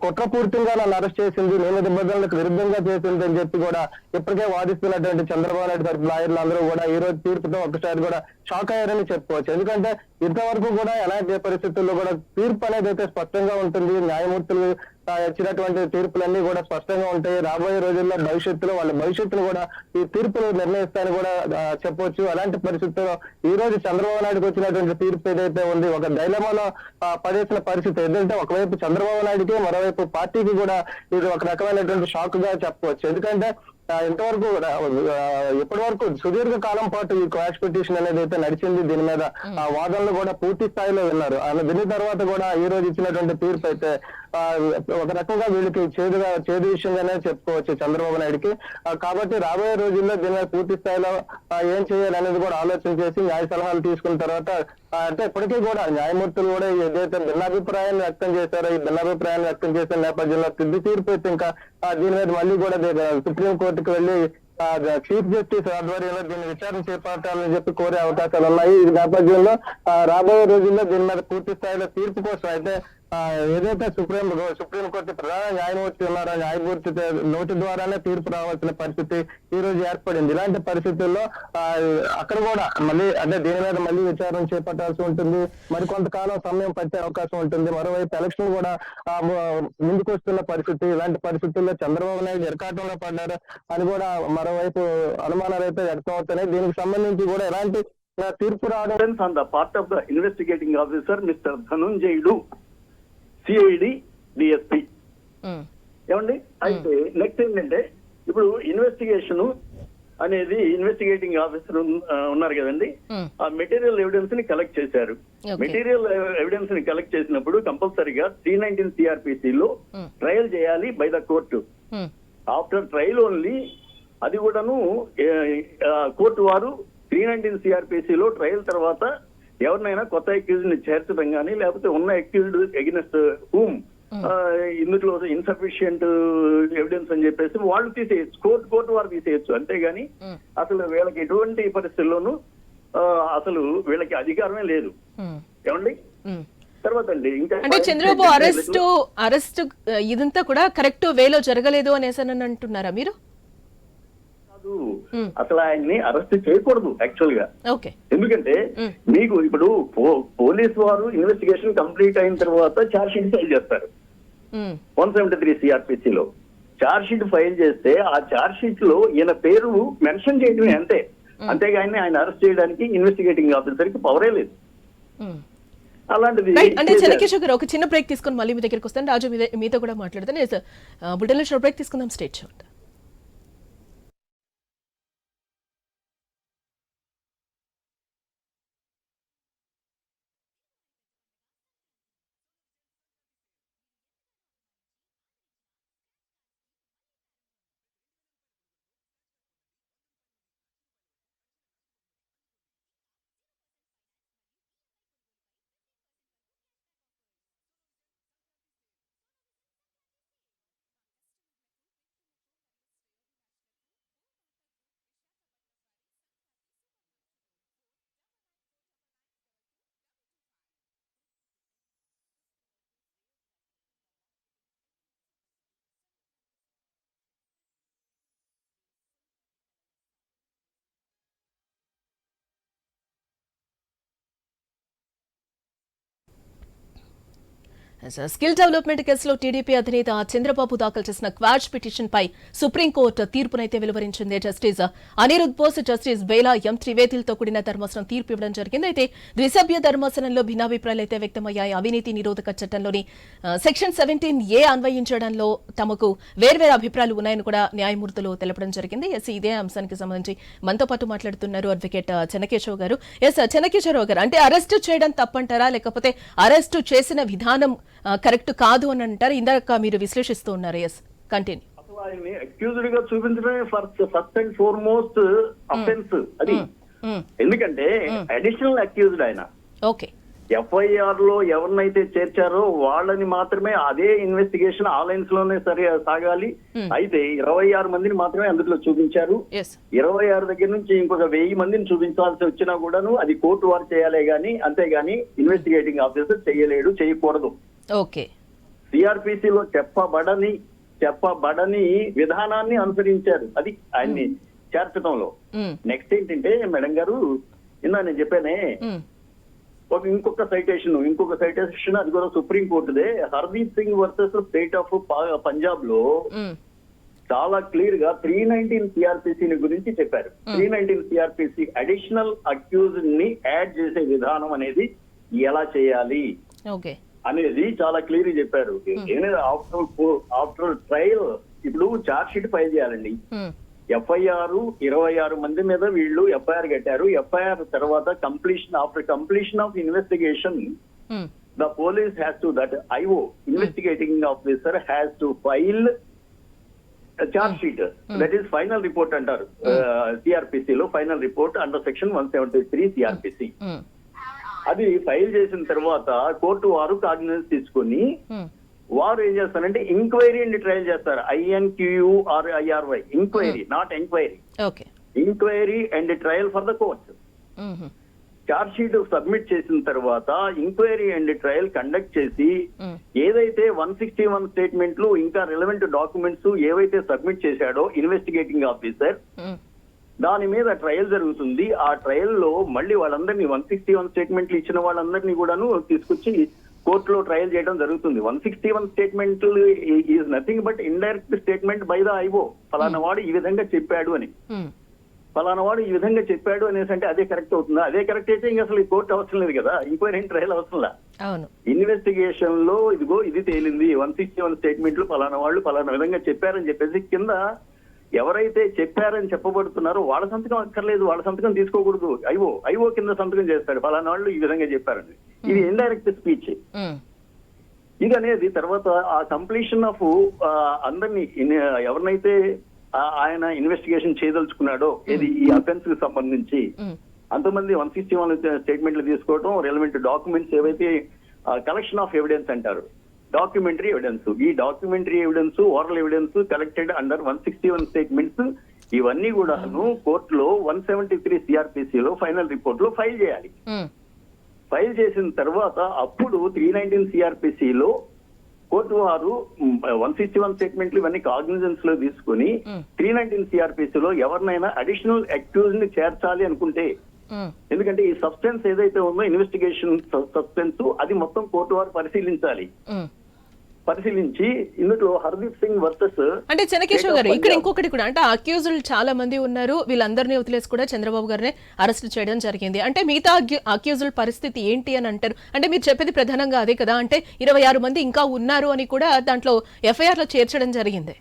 కుట్రపూర్తిగా నన్ను అరెస్ట్ చేసింది, నియమ నిబంధనలకు విరుద్ధంగా చేసింది అని చెప్పి కూడా ఇప్పటికే వాదిస్తున్నటువంటి చంద్రబాబు నాయుడు తరపు లాయర్లు అందరూ కూడా ఈ రోజు తీర్పుతో ఒకసారి కూడా షాక్ అయ్యారని చెప్పుకోవచ్చు. ఎందుకంటే ఇంతవరకు కూడా ఎలాంటి పరిస్థితుల్లో కూడా తీర్పు అనేది అయితే స్పష్టంగా ఉంటుంది. న్యాయమూర్తులు ఇచ్చినటువంటి తీర్పులన్నీ కూడా స్పష్టంగా ఉంటాయి. రాబోయే రోజుల్లో భవిష్యత్తులో వాళ్ళ భవిష్యత్తును కూడా ఈ తీర్పులు నిర్ణయిస్తారని కూడా చెప్పవచ్చు. అలాంటి పరిస్థితుల్లో ఈ రోజు చంద్రబాబు నాయుడుకి వచ్చినటువంటి తీర్పు ఏదైతే ఉంది ఒక డైలమాలో పడేసిన పరిస్థితి. ఎందుకంటే ఒకవైపు చంద్రబాబు నాయుడుకి, మరోవైపు పార్టీకి కూడా ఇది ఒక రకమైనటువంటి షాక్ గా చెప్పవచ్చు. ఎందుకంటే ఇంతవరకు ఇప్పటి వరకు సుదీర్ఘ కాలం పాటు ఈ క్వాష్ పిటిషన్ అనేది అయితే నడిచింది. దీని మీద వాదనలు కూడా పూర్తి స్థాయిలో విన్నారు. దీని తర్వాత కూడా ఈ రోజు ఇచ్చినటువంటి తీర్పు అయితే ఒక రకంగా వీళ్ళకి చేదు విషయంగానే చెప్పుకోవచ్చు చంద్రబాబు నాయుడుకి. కాబట్టి రాబోయే రోజుల్లో దీని మీద పూర్తి స్థాయిలో ఏం చేయాలనేది కూడా ఆలోచన చేసి న్యాయ సలహాలు తీసుకున్న తర్వాత అంటే ఇప్పటికీ కూడా న్యాయమూర్తులు కూడా ఏదైతే భిన్నాభిప్రాయాన్ని వ్యక్తం చేశారో ఈ భిన్నాభిప్రాయాన్ని వ్యక్తం చేసిన నేపథ్యంలో తుది తీర్పు అయితే ఇంకా దీని మీద మళ్ళీ కూడా సుప్రీంకోర్టుకు వెళ్లి చీఫ్ జస్టిస్ ఆధ్వర్యంలో దీన్ని విచారణ చేపట్టాలని చెప్పి కోరే అవకాశాలు ఉన్నాయి. ఈ నేపథ్యంలో రాబోయే రోజుల్లో దీని మీద పూర్తి స్థాయిలో తీర్పు కోసం అయితే ఏదైతే సుప్రీంకోర్టు ప్రధాన న్యాయమూర్తి ఉన్నారో న్యాయమూర్తి నోటి ద్వారానే తీర్పు రావాల్సిన పరిస్థితి ఈ రోజు ఏర్పడింది. ఇలాంటి పరిస్థితుల్లో అక్కడ కూడా మళ్ళీ అంటే దీని మీద మళ్ళీ విచారణ చేపట్టాల్సి ఉంటుంది. మరి కొంతకాలం సమయం పట్టే అవకాశం ఉంటుంది. మరోవైపు ఎలక్షన్ కూడా ముందుకు వస్తున్న పరిస్థితి. ఇలాంటి పరిస్థితుల్లో చంద్రబాబు నాయుడు ఇరకాటంలో పడ్డారు అని కూడా మరోవైపు అనుమానాలు అయితే వ్యక్తం అవుతున్నాయి. దీనికి సంబంధించి కూడా ఎలాంటి తీర్పు రావడం on the part of the investigating officer mister Dhanunjayudu, CID DSP. ఏమండి, అయితే నెక్స్ట్ ఏంటంటే ఇప్పుడు ఇన్వెస్టిగేషన్ అనేది ఇన్వెస్టిగేటింగ్ ఆఫీసర్ ఉన్నారు కదండి, ఆ మెటీరియల్ ఎవిడెన్స్ ని కలెక్ట్ చేశారు. మెటీరియల్ ఎవిడెన్స్ ని కలెక్ట్ చేసినప్పుడు కంపల్సరీగా 319 CRPC లో ట్రయల్ చేయాలి by the court. After trial only అది కూడాను కోర్టు వారు 319 CRPC లో ట్రయల్ తర్వాత ఎవరినైనా కొత్త అక్యూజ్ ని చేర్చడం కానీ లేకపోతే ఉన్న అక్యూజ్డ్ ఎగెన్స్ట్ హూమ్ ఇందులో ఇన్సఫిషియంట్ ఎవిడెన్స్ అని చెప్పేసి వాళ్ళు తీసేయచ్చు, కోర్టు వారు తీసేయచ్చు. అంతేగాని అసలు వీళ్ళకి ఎటువంటి పరిస్థితుల్లోనూ అసలు వీళ్ళకి అధికారమే లేదు. ఏమండి తర్వాత అండి ఇంకా అంటే చంద్రబాబు అరెస్ట్ ఇదంతా కూడా కరెక్ట్ వేలో జరగలేదు అనేసి అంటున్నారా మీరు? అసలు ఆయన్ని అరెస్ట్ చేయకూడదు యాక్చువల్ గా. ఎందుకంటే మీకు ఇప్పుడు పోలీసు వారు ఇన్వెస్టిగేషన్ కంప్లీట్ అయిన తర్వాత ఛార్జ్ షీట్ ఫైల్ చేస్తారు 173 CRPC లో. ఛార్జ్ షీట్ ఫైల్ చేస్తే ఆ ఛార్జ్ షీట్ లో ఈయన పేరు మెన్షన్ చేయడమే అంతే. అంతేగాని ఆయన అరెస్ట్ చేయడానికి ఇన్వెస్టిగేటింగ్ ఆఫీసర్ కి పవరే లేదు. అలాంటిది అంటే చెనకేశ్వర్ గారు ఒక చిన్న బ్రేక్ తీసుకొని మళ్ళీ మీ దగ్గరికి వస్తాను. రాజు మీతో కూడా మాట్లాడతాను. బుల్టెన్ బ్రేక్ తీసుకుందాం. స్టేట్ చూడండి. స్కిల్ డెవలప్మెంట్ కేసులో టీడీపీ అధినేత చంద్రబాబు దాఖలు చేసిన క్వాష్ పిటిషన్ పై సుప్రీంకోర్టు తీర్పునైతే వెలువరించింది. జస్టిస్ అనిరుద్ బోస్, జస్టిస్ బేలా ఎం త్రివేదిలతో కూడిన ధర్మాసనం తీర్పు ఇవ్వడం జరిగింది. అయితే ద్విసభ్య ధర్మాసనంలో భిన్నాభిప్రాయాలు అయితే వ్యక్తమయ్యాయి. అవినీతి నిరోధక చట్టంలోని సెక్షన్ 17A అన్వయించడంలో తమకు వేర్వేరు అభిప్రాయాలు ఉన్నాయని కూడా న్యాయమూర్తులు తెలపడం జరిగింది. ఇదే అంశానికి సంబంధించి మనతో పాటు మాట్లాడుతున్నారు అడ్వకేట్ చెనకేశ్వర గారు. చెనకేశ్వరరావు గారు, అంటే అరెస్టు చేయడం తప్పంటారా, లేకపోతే అరెస్టు చేసిన విధానం కరెక్ట్ కాదు అని అంటారు? ఇందాక మీరు విశ్లేషిస్తూ ఉన్నారు. కంటిన్యూ. అసలు ఆయన్ని అక్యూజ్డ్ గా చూపించడమే ఫస్ట్ అండ్ ఫార్మోస్ట్ అఫెన్స్ అది. ఎందుకంటే అడిషనల్ అక్యూజ్డ్ ఆయన. ఓకే. FIR లో ఎవరినైతే చేర్చారో వాళ్ళని మాత్రమే అదే ఇన్వెస్టిగేషన్ ఆ లైన్స్ లోనే సాగాలి. అయితే 26 మందిని మాత్రమే అందులో చూపించారు. 26 దగ్గర నుంచి ఇంకొక 1000 మందిని చూపించాల్సి వచ్చినా కూడాను అది కోర్టు వారు చేయాలే గాని, అంతేగాని ఇన్వెస్టిగేటింగ్ ఆఫీసర్ చేయలేడు, చేయకూడదు. ఓకే. CRPC లో చెప్పబడని విధానాన్ని అనుసరించారు అది ఆయన్ని చేర్చడంలో. నెక్స్ట్ ఏంటంటే మేడం గారు, నేను చెప్పానే ఇంకొక సైటేషన్ అది కూడా సుప్రీం కోర్టుదే. Hardeep Singh versus state of Punjab లో చాలా క్లియర్ గా 319 CRPC గురించి చెప్పారు. 319 CRPC అడిషనల్ అక్యూజ్ ని యాడ్ చేసే విధానం అనేది ఎలా చేయాలి అనేది చాలా క్లియర్ గా చెప్పారు. ఆఫ్టర్ ట్రయల్ ఇప్పుడు ఛార్జ్ షీట్ ఫైల్ చేయాలండి. FIR 26 మంది మీద వీళ్ళు FIR కట్టారు. FIR తర్వాత after completion of investigation the police has to that IO investigating officer has to file charge sheet. That is final report అంటారు CRPC లో. Final report under section 173 CRPC. అది file చేసిన తర్వాత కోర్టు వారు cognizance తీసుకుని వారు ఏం చేస్తారంటే ఎంక్వైరీ అండ్ ట్రయల్ చేస్తారు. INQURIRY enquiry, not enquiry. Enquiry and trial for the court. Charge sheet submit చేసిన తర్వాత ఎంక్వైరీ అండ్ ట్రయల్ కండక్ట్ చేసి ఏదైతే 161 స్టేట్మెంట్లు ఇంకా రిలవెంట్ డాక్యుమెంట్స్ ఏవైతే సబ్మిట్ చేశాడో ఇన్వెస్టిగేటింగ్ ఆఫీసర్, దాని మీద ట్రయల్ జరుగుతుంది. ఆ ట్రయల్ లో మళ్ళీ వాళ్ళందరినీ 161 స్టేట్మెంట్లు ఇచ్చిన వాళ్ళందరినీ కూడాను తీసుకొచ్చి కోర్టులో ట్రయల్ చేయడం జరుగుతుంది. 161 statement is nothing but indirect statement by the IO. ఫలానా వాడు ఈ విధంగా చెప్పాడు అని, ఫలానా వాడు ఈ విధంగా చెప్పాడు అనేసి అంటే అదే కరెక్ట్ అవుతుందా? అదే కరెక్ట్ అయితే ఇంకా అసలు ఈ కోర్టు అవసరం లేదు కదా, ఎంక్వైరీ ట్రయల్ అవసరంలా. ఇన్వెస్టిగేషన్ లో ఇదిగో ఇది తేలింది, 161 స్టేట్మెంట్లు ఫలానా వాళ్ళు ఫలానా విధంగా చెప్పారని చెప్పేసి కింద ఎవరైతే చెప్పారని చెప్పబడుతున్నారో వాళ్ళ సంతకం అక్కర్లేదు, వాళ్ళ సంతకం తీసుకోకూడదు. ఐఓ కింద సంతకం చేస్తాడు, ఫలానా వాళ్ళు ఈ విధంగా చెప్పారండి. ఇది ఇండైరెక్ట్ స్పీచ్. ఇది అనేది తర్వాత ఆ కంప్లీషన్ ఆఫ్ అందరినీ ఎవరినైతే ఆయన ఇన్వెస్టిగేషన్ చేయదలుచుకున్నాడో ఇది ఈ అఫెన్స్ కి సంబంధించి అంతమంది 161 స్టేట్మెంట్లు తీసుకోవడం, రెలవెంట్ డాక్యుమెంట్స్ ఏవైతే కలెక్షన్ ఆఫ్ ఎవిడెన్స్ అంటారు, డాక్యుమెంటరీ ఎవిడెన్స్, ఈ documentary evidence, oral evidence collected under 161 statements ఇవన్నీ కూడాను కోర్టులో 173 సిఆర్పిసిలో ఫైనల్ రిపోర్ట్ లో ఫైల్ చేయాలి. ఫైల్ చేసిన తర్వాత అప్పుడు 319 సిఆర్పిసిలో కోర్టు వారు 161 స్టేట్మెంట్లు ఇవన్నీ కాగ్నిజెన్స్ లో తీసుకుని 319 సిఆర్పిసిలో ఎవరినైనా అడిషనల్ అక్యూజ్ ని చేర్చాలి అనుకుంటే, ఎందుకంటే ఈ సబ్స్టెన్స్ ఏదైతే ఉందో ఇన్వెస్టిగేషన్ సబ్స్టెన్స్ అది మొత్తం కోర్టు వారు పరిశీలించి ఇందులో హర్దీప్ సింగ్ వర్సెస్ అంటే చెన్నకేశవ్ గారు ఇక్కడ ఇంకొకటి కూడా అంటే అక్యూజులు చాలా మంది ఉన్నారు, వీళ్ళందరినీ వదిలేసి కూడా చంద్రబాబు గారిని అరెస్ట్ చేయడం జరిగింది. అంటే మిగతా అక్యూజుల పరిస్థితి ఏంటి అని అంటారు? అంటే మీరు చెప్పేది ప్రధానంగా అదే కదా, అంటే 26 మంది ఇంకా ఉన్నారు అని కూడా దాంట్లో ఎఫ్ఐఆర్ లో చేర్చడం జరిగింది.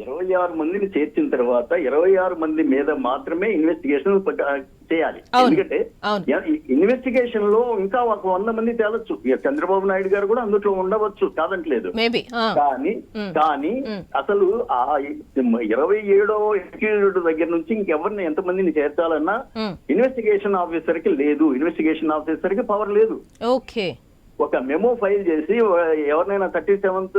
26 మందిని చేర్చిన తర్వాత 26 మంది మీద మాత్రమే ఇన్వెస్టిగేషన్ చేయాలి. ఎందుకంటే ఇన్వెస్టిగేషన్ లో ఇంకా ఒక 100 మంది తేలొచ్చు. చంద్రబాబు నాయుడు గారు కూడా అందులో ఉండవచ్చు, కాదంటలేదు. కానీ అసలు ఆ 27వ అక్యూజ్డ్ దగ్గర నుంచి ఇంకెవరిని ఎంతమందిని చేర్చాలన్నా ఇన్వెస్టిగేషన్ ఆఫీసర్ కి లేదు, ఇన్వెస్టిగేషన్ ఆఫీసర్ కి పవర్ లేదు. ఓకే, ఒక మెమో ఫైల్ చేసి ఎవరినైనా 37th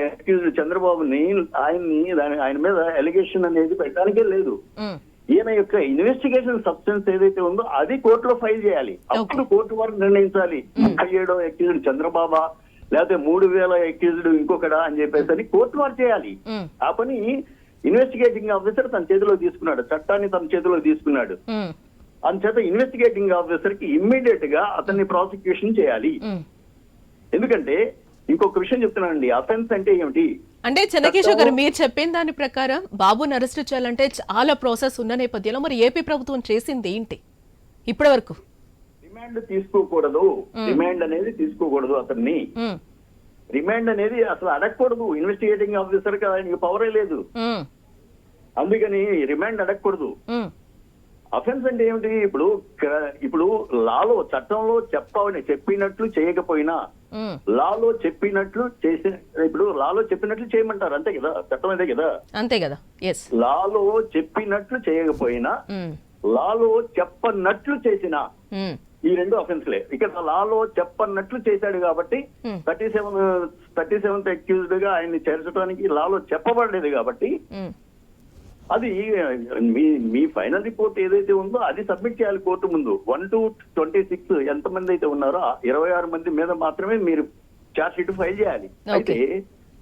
అక్యూజ్డ్ చంద్రబాబుని ఆయన మీద అలిగేషన్ అనేది పెట్టడానికే లేదు. ఈయన యొక్క ఇన్వెస్టిగేషన్ సబ్స్టెన్స్ ఏదైతే ఉందో అది కోర్టులో ఫైల్ చేయాలి. అప్పుడు కోర్టు వారు నిర్ణయించాలి 37వ అక్యూజ్డ్ చంద్రబాబా లేకపోతే 3000 అక్యూజ్డ్ ఇంకొకడా అని చెప్పేసి కోర్టు వారు చేయాలి. ఆ పని ఇన్వెస్టిగేటింగ్ ఆఫీసర్ తన చేతిలో తీసుకున్నాడు, చట్టాన్ని తన చేతిలో తీసుకున్నాడు. అందుచేత ఇన్వెస్టిగేటింగ్ ఆఫీసర్ కి ఇమ్మీడియట్ గా అతన్ని ప్రాసిక్యూషన్ చేయాలి. ఎందుకంటే ఇంకొక విషయం చెప్తున్నానండి, అఫెన్స్ అంటే ఏమిటి అంటే చెన్నకేశవ్ గారు మీరు చెప్పిన దాని ప్రకారం బాబుని అరెస్ట్ చేయాలంటే చాలా ప్రాసెస్ ఉన్న నేపథ్యంలో మరి ఏపీ ప్రభుత్వం చేసింది ఏంటి ఇప్పటి వరకు? రిమాండ్ తీసుకోకూడదు, రిమాండ్ అనేది తీసుకోకూడదు, అతన్ని రిమాండ్ అనేది అసలు అడగకూడదు. ఇన్వెస్టిగేటింగ్ ఆఫీసర్ కి ఆయనకి పవరే లేదు, అందుకని రిమాండ్ అడగకూడదు. అఫెన్స్ అంటే ఏమిటి? ఇప్పుడు లాలో చట్టంలో చెప్పినట్లు చేయకపోయినా లాలో చెప్పినట్లు చేసి ఇప్పుడు లాలో చెప్పినట్లు చేయమంటారు, అంతే కదా, చట్టం అదే కదా, అంతే కదా. లాలో చెప్పినట్లు చేయకపోయినా లాలో చెప్పనట్లు చేసిన ఈ రెండు అఫెన్స్లే. ఇక్కడ లాలో చెప్పనట్లు చేశాడు కాబట్టి 37th అక్యూజ్డ్ గా ఆయన్ని చేర్చడానికి లాలో చెప్పబడలేదు కాబట్టి అది మీ ఫైనల్ రిపోర్ట్ ఏదైతే ఉందో అది సబ్మిట్ చేయాలి కోర్టు ముందు. 1 to 26 ఎంతమంది అయితే ఉన్నారో 26 మంది మీద మాత్రమే మీరు చార్జ్ షీట్ ఫైల్ చేయాలి. అయితే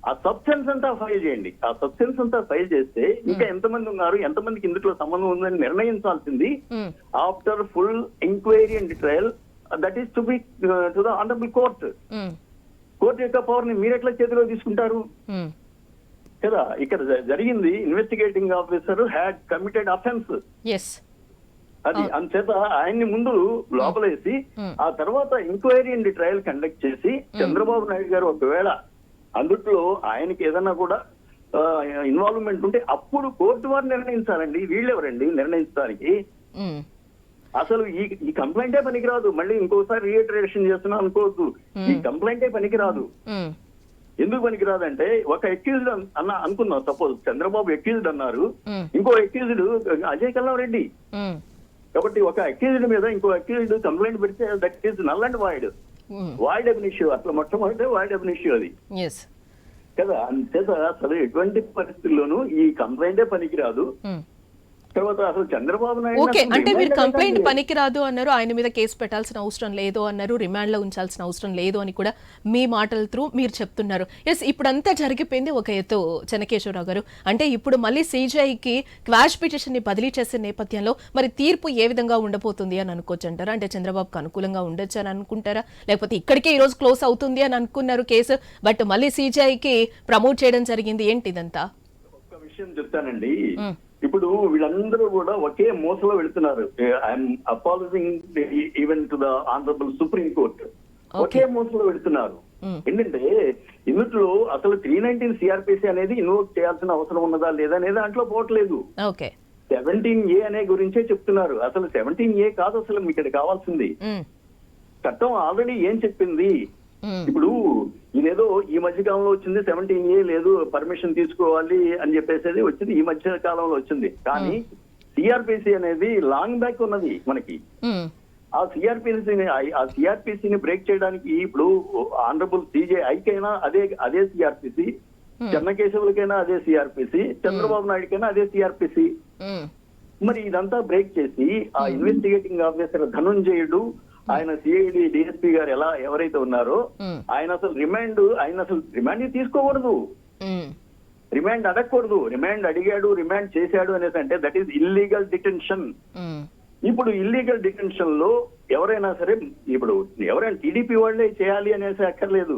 ఆ సబ్స్టెన్స్ అంతా ఫైల్ చేయండి. ఆ సబ్స్టెన్స్ అంతా ఫైల్ చేస్తే ఇంకా ఎంతమంది ఉన్నారు, ఎంతమందికి ఇందులో సంబంధం ఉందని నిర్ణయించాల్సింది after full enquiry and trial, that is to be to the honourable court. Court యొక్క పవర్ ని మీరు ఎట్లా చేతిలో తీసుకుంటారు కదా? ఇక్కడ జరిగింది investigating officer had committed offence, అది అంచేత ఆయన్ని ముందు లోపలేసి ఆ తర్వాత ఎంక్వైరీ అండ్ ట్రయల్ కండక్ట్ చేసి చంద్రబాబు నాయుడు గారు ఒకవేళ అందుట్లో ఆయనకి ఏదన్నా కూడా ఇన్వాల్వ్మెంట్ ఉంటే అప్పుడు కోర్టు వారు నిర్ణయించాలండి. వీళ్ళెవరండి నిర్ణయించడానికి? అసలు ఈ కంప్లైంటే పనికిరాదు. మళ్ళీ ఇంకోసారి రీఇటరేషన్ చేస్తున్నా అనుకోవద్దు, ఈ కంప్లైంటే పనికిరాదు. ఎందుకు పనికిరాదంటే ఒక అక్యూజ్డ్ అనుకుందాం, సపోజ్ చంద్రబాబు అక్యూజ్డ్ అన్నారు, ఇంకో అక్యూజ్డ్ అజయ్ కల్లం రెడ్డి. కాబట్టి ఒక అక్యూజ్డ్ మీద ఇంకో అక్యూజ్డ్ కంప్లైంట్ పెడితే that is null and void అబ్ ఇష్యూ. అట్లా మొట్టమొదటి వాయిడ్ అబ్ ఇష్యూ అది కదా. అంతేత అసలు ఎటువంటి పరిస్థితుల్లోనూ ఈ కంప్లైంటే పనికిరాదు. తర్వాత అసలు చంద్రబాబు నాయుడు అంటే మీరు కంప్లైంట్ పనికిరాదు అన్నారు, ఆయన మీద కేసు పెట్టాల్సిన అవసరం లేదు అన్నారు, రిమాండ్ లో ఉంచాల్సిన అవసరం లేదు అని కూడా మీ మాటల త్రూ మీరు చెప్తున్నారు. ఎస్, ఇప్పుడంతా జరిగిపోయింది ఒక ఎత్తు చెన్నకేశవరావు గారు. అంటే ఇప్పుడు మళ్ళీ సిజేఐకి క్వాష్ పిటిషన్ ని బదిలీ చేసే నేపథ్యంలో మరి తీర్పు ఏ విధంగా ఉండబోతుంది అని అనుకోవచ్చు అంటారా? అంటే చంద్రబాబుకు అనుకూలంగా ఉండొచ్చు అని అనుకుంటారా, లేకపోతే ఇక్కడికే ఈ రోజు క్లోజ్ అవుతుంది అని అనుకున్నారు కేసు, బట్ మళ్ళీ సిజేఐకి ప్రమోట్ చేయడం జరిగింది, ఏంటి ఇదంతా? ఒక్క విషయం చెప్తానండి, ఇప్పుడు వీళ్ళందరూ కూడా ఒకే మోసలో వెళుతున్నారు. I'm apologising even to the honourable supreme court. ఒకే మోసలో వెళుతున్నారు. ఏంటంటే ఇందులో అసలు 319 సిఆర్పిసి అనేది ఇన్వోక్ చేయాల్సిన అవసరం ఉన్నదా లేదా అనేది దాంట్లో పోవట్లేదు. ఓకే, 17A అనే గురించే చెప్తున్నారు. అసలు 17A కాదు అసలు ఇక్కడ కావాల్సింది. చట్టం ఆల్రెడీ ఏం చెప్పింది? ఇప్పుడు ఇదేదో ఈ మధ్య కాలంలో వచ్చింది 17A లేదు పర్మిషన్ తీసుకోవాలి అని చెప్పేసి వచ్చింది ఈ మధ్య కాలంలో వచ్చింది. కానీ సిఆర్పిసి అనేది లాంగ్ బ్యాక్ ఉన్నది మనకి. ఆ సిఆర్పిసిని బ్రేక్ చేయడానికి ఇప్పుడు ఆనరబుల్ CJIకైనా అదే సిఆర్పిసి, చెన్నకేశవులకైనా అదే సిఆర్పిసి, చంద్రబాబు నాయుడుకైనా అదే సిఆర్పిసి. మరి ఇదంతా బ్రేక్ చేసి ఆ ఇన్వెస్టిగేటింగ్ ఆఫీసర్ ధనుంజయుడు, ఆయన సిఐడి డిఎస్పీ గారు ఎవరైతే ఉన్నారో ఆయన అసలు రిమాండ్ తీసుకోకూడదు, రిమాండ్ అడగకూడదు. రిమాండ్ అడిగాడు, రిమాండ్ చేశాడు అనేసి అంటే దట్ ఈస్ ఇల్లీగల్ డిటెన్షన్. ఇప్పుడు ఇల్లీగల్ డిటెన్షన్ లో ఎవరైనా సరే, ఇప్పుడు ఎవరైనా టీడీపీ వాళ్లే చేయాలి అనేసి అక్కర్లేదు.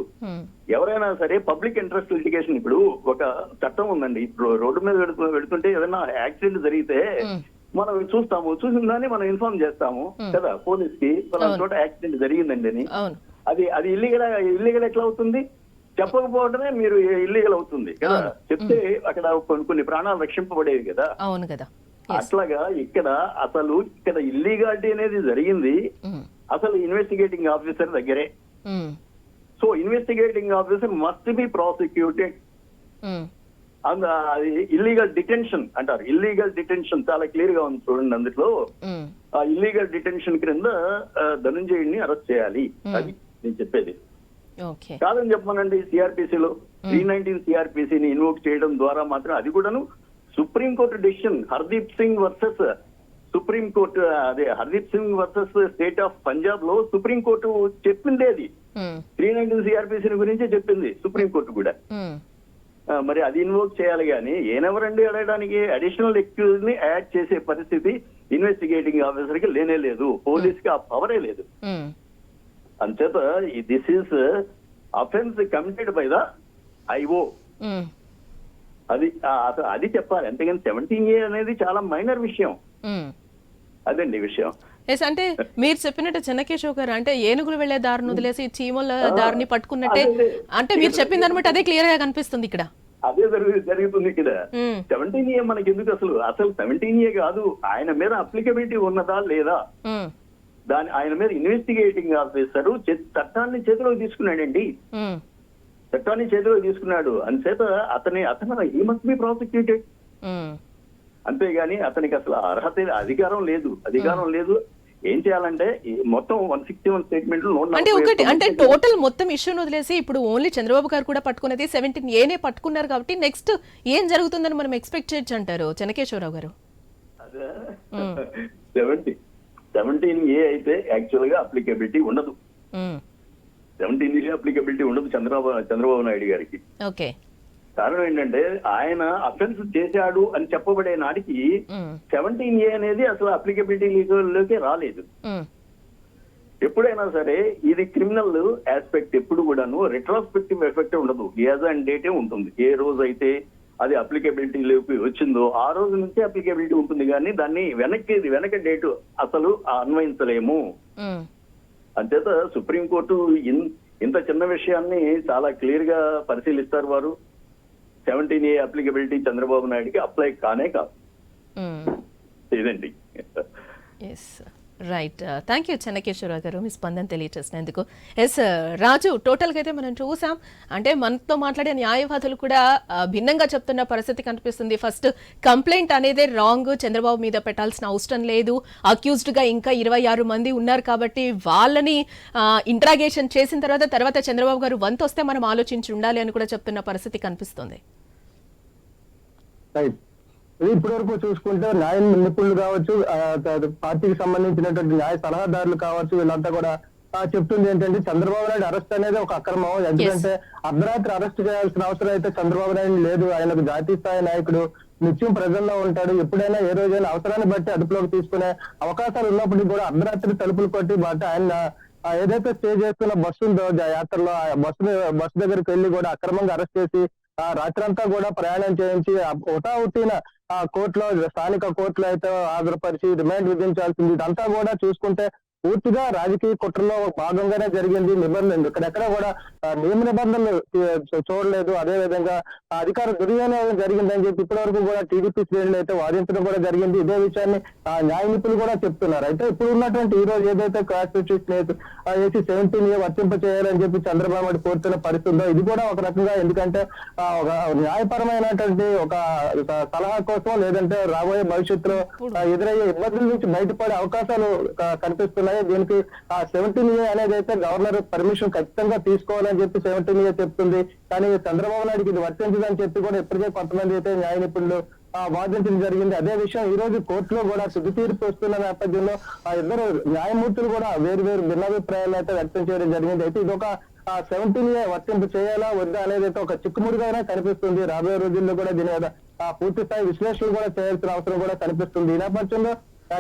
ఎవరైనా సరే పబ్లిక్ ఇంట్రెస్ట్ లిటిగేషన్, ఇప్పుడు ఒక చట్టం ఉందండి. ఇప్పుడు రోడ్డు మీద వెళుతుంటే ఏదైనా యాక్సిడెంట్ జరిగితే మనం చూస్తాము, చూసిన దాన్ని మనం ఇన్ఫార్మ్ చేస్తాము కదా పోలీస్ కి, చోట యాక్సిడెంట్ జరిగిందండి అని. అది ఇల్లీగల్ ఎట్లా అవుతుంది? చెప్పకపోవడమే మీరు ఇల్లీగల్ అవుతుంది కదా. చెప్తే అక్కడ కొన్ని ప్రాణాలు రక్షింపబడేవి కదా. అవును కదా. అట్లాగా ఇక్కడ ఇల్లీగాలిటీ అనేది జరిగింది అసలు ఇన్వెస్టిగేటింగ్ ఆఫీసర్ దగ్గరే. So investigating officer must be prosecuted. అది ఇల్లీగల్ డిటెన్షన్ అంటారు. ఇల్లీగల్ డిటెన్షన్ చాలా క్లియర్ గా ఉంది చూడండి. అందులో ఆ ఇల్లీగల్ డిటెన్షన్ క్రింద ధనుంజయుడిని అరెస్ట్ చేయాలి. అది నేను చెప్పేది. కాదని చెప్పమనండి. సిఆర్పిసిలో 319 సిఆర్పిసిని ఇన్వోక్ చేయడం ద్వారా మాత్రం అది కూడాను supreme court decision. Hardeep Singh versus supreme court, Hardeep Singh versus state of Punjab లో సుప్రీంకోర్టు చెప్పిందే అది. 319 సిఆర్పిసిని గురించే చెప్పింది సుప్రీంకోర్టు కూడా. మరి అది ఇన్వోక్ చేయాలి కానీ ఏనెవరండి అడగడానికి? అడిషనల్ ఎక్యూజ్ ని యాడ్ చేసే పరిస్థితి ఇన్వెస్టిగేటింగ్ ఆఫీసర్ కి లేనే లేదు, పోలీస్ కి ఆ పవరే లేదు. అంచేత this is offence committed by the IO. అది చెప్పాలి. అంతేగాని 17A అనేది చాలా మైనర్ విషయం. అదండి విషయం. అంటే మీరు చెప్పినట్టు చెన్నకేశవ్ గారు, అంటే ఏనుగులు వెళ్లే దారిని వదిలేసి చీమల దారిని పట్టుకున్నట్టే, అంటే మీరు చెప్పిన దాన్ని బట్టి అదే క్లియర్ గా కనిపిస్తుంది ఇక్కడ. అదే జరుగుతుంది ఇక్కడ. 17A మనకి ఎందుకు అసలు 17A కాదు. ఆయన మీద అప్లికబిలిటీ ఉన్నదా లేదా, ఆయన మీద ఇన్వెస్టిగేటింగ్ ఆఫీసర్ చట్టాన్ని చేతిలోకి తీసుకున్నాడండి. చట్టాన్ని చేతిలోకి తీసుకున్నాడు. అంచేత అతను హీ మస్ట్ బి ప్రాసిక్యూటెడ్. అంతేగాని అతనికి అసలు అర్హత, అధికారం లేదు. ఏం చేయాలంటే మొత్తం 161 స్టేట్మెంట్లు అంటే టోటల్ మొత్తం ఇష్యూని వదిలేసి ఇప్పుడు ఓన్లీ చంద్రబాబు గారు కూడా పట్టుకునేది 17A పట్టుకున్నారు కాబట్టి నెక్స్ట్ ఏం జరుగుతుందని మనం ఎక్స్పెక్ట్ చేయొచ్చు అంటారు చెన్నకేశవరావు గారు? 17A అయితే యాక్చువల్ గా అప్లికబిలిటీ ఉండదు. 17A అప్లికబిలిటీ ఉండదు చంద్రబాబు నాయుడు గారికి. ఓకే. కారణం ఏంటంటే ఆయన అఫెన్స్ చేశాడు అని చెప్పబడే నాటికి 17A అనేది అసలు అప్లికబిలిటీ లోకి రాలేదు. ఎప్పుడైనా సరే ఇది క్రిమినల్ ఆస్పెక్ట్ ఎప్పుడు కూడాను రెట్రోస్పెక్టివ్ ఎఫెక్ట్ ఉండదు. యాజ్ అండ్ డేటే ఉంటుంది. ఏ రోజు అయితే అది అప్లికబిలిటీలోకి వచ్చిందో ఆ రోజు నుంచి అప్లికబిలిటీ ఉంటుంది. కానీ దాన్ని వెనక డేటు అసలు అన్వయించలేము. అంచేత సుప్రీంకోర్టు ఇంత చిన్న విషయాన్ని చాలా క్లియర్ గా పరిశీలిస్తారు వారు. 17A అప్లికబిలిటీ చంద్రబాబు నాయుడుకి అప్లై కానే కాదు. ఇదండి. రైట్. థ్యాంక్ యూ చెన్నకేశ్వరరావు గారు మీ స్పందన తెలియజేసినందుకు. రాజు, టోటల్ గా అయితే మనం చూసాం, అంటే మనతో మాట్లాడే న్యాయవాదులు కూడా భిన్నంగా చెప్తున్న పరిస్థితి కనిపిస్తుంది. ఫస్ట్ కంప్లైంట్ అనేది రాంగ్, చంద్రబాబు మీద పెట్టాల్సిన అవసరం లేదు, అక్యూజ్డ్ గా ఇంకా 26 మంది ఉన్నారు కాబట్టి వాళ్ళని ఇంట్రాగేషన్ చేసిన తర్వాత చంద్రబాబు గారు వంతు వస్తే మనం ఆలోచించి ఉండాలి అని కూడా చెప్తున్న పరిస్థితి కనిపిస్తుంది. ఇప్పటి వరకు చూసుకుంటే న్యాయ నిపుణులు కావచ్చు, పార్టీకి సంబంధించినటువంటి న్యాయ సలహాదారులు కావచ్చు, వీళ్ళంతా కూడా చెప్తుంది ఏంటంటే చంద్రబాబు నాయుడు అరెస్ట్ అనేది ఒక అక్రమం. ఎందుకంటే అర్ధరాత్రి అరెస్ట్ చేయాల్సిన అవసరం అయితే చంద్రబాబు నాయుడు లేదు. ఆయనకు జాతీయ స్థాయి నాయకుడు, నిత్యం ప్రజల్లో ఉంటాడు. ఎప్పుడైనా ఏ రోజైనా అవసరాన్ని బట్టి అదుపులోకి తీసుకునే అవకాశాలు ఉన్నప్పటికీ కూడా అర్ధరాత్రి తలుపులు కొట్టి ఆయన ఏదైతే స్టే చేస్తున్న బస్సు ఉందో యాత్రలో ఆ బస్సు దగ్గరికి వెళ్లి కూడా అక్రమంగా అరెస్ట్ చేసి రాత్రంతా కూడా ప్రయాణం చేయించి హుటాహుటిన కోర్టులో, స్థానిక కోర్టులో అయితే హాజరుపరిచి రిమాండ్ విధించాల్సింది. ఇదంతా కూడా చూసుకుంటే పూర్తిగా రాజకీయ కుట్రలో భాగంగానే జరిగింది. నిబంధనలు ఇక్కడెక్కడ కూడా నియమ నిబంధనలు చూడలేదు. అదే విధంగా అధికార దుర్వినియోగం జరిగిందని చెప్పి ఇప్పటి వరకు కూడా టీడీపీ శ్రేణులు అయితే వాదించడం కూడా జరిగింది. ఇదే విషయాన్ని న్యాయ నిపుణులు కూడా చెప్తున్నారు. అయితే ఇప్పుడు ఉన్నటువంటి ఈ రోజు ఏదైతే కాన్స్టిట్యూషన్ ఏసీ 17A వర్తింప చేయాలని చెప్పి చంద్రబాబు నాయుడు కోరుతున్న పరిస్థితుందో ఇది కూడా ఒక రకంగా, ఎందుకంటే ఒక న్యాయపరమైనటువంటి ఒక సలహా కోసం లేదంటే రాబోయే భవిష్యత్తులో ఎదురయ్యే ఇబ్బందుల నుంచి బయటపడే అవకాశాలు కనిపిస్తున్నాయి. దీనికి 17A అనేది అయితే గవర్నర్ పర్మిషన్ ఖచ్చితంగా తీసుకోవాలని చెప్పి 17A చెప్తుంది. కానీ చంద్రబాబు నాయుడుకి ఇది వర్తించదని చెప్పి కూడా ఇప్పటికే కొంతమంది అయితే న్యాయ నిపుణులు వాదించడం జరిగింది. అదే విషయం ఈ రోజు కోర్టులో కూడా తుది తీర్పు వస్తున్న నేపథ్యంలో ఇద్దరు న్యాయమూర్తులు కూడా వేరు భిన్నాభిప్రాయాలు అయితే వ్యక్తం చేయడం జరిగింది. అయితే ఇది ఒక 17A వర్తింపు చేయాలా వద్దా అనేది అయితే ఒక చిక్కుముడిగానే కనిపిస్తుంది. రాబోయే రోజుల్లో కూడా దీని మీద పూర్తి స్థాయి విశ్లేషణలు కూడా చేయాల్సిన అవసరం కూడా కనిపిస్తుంది. ఈ నేపథ్యంలో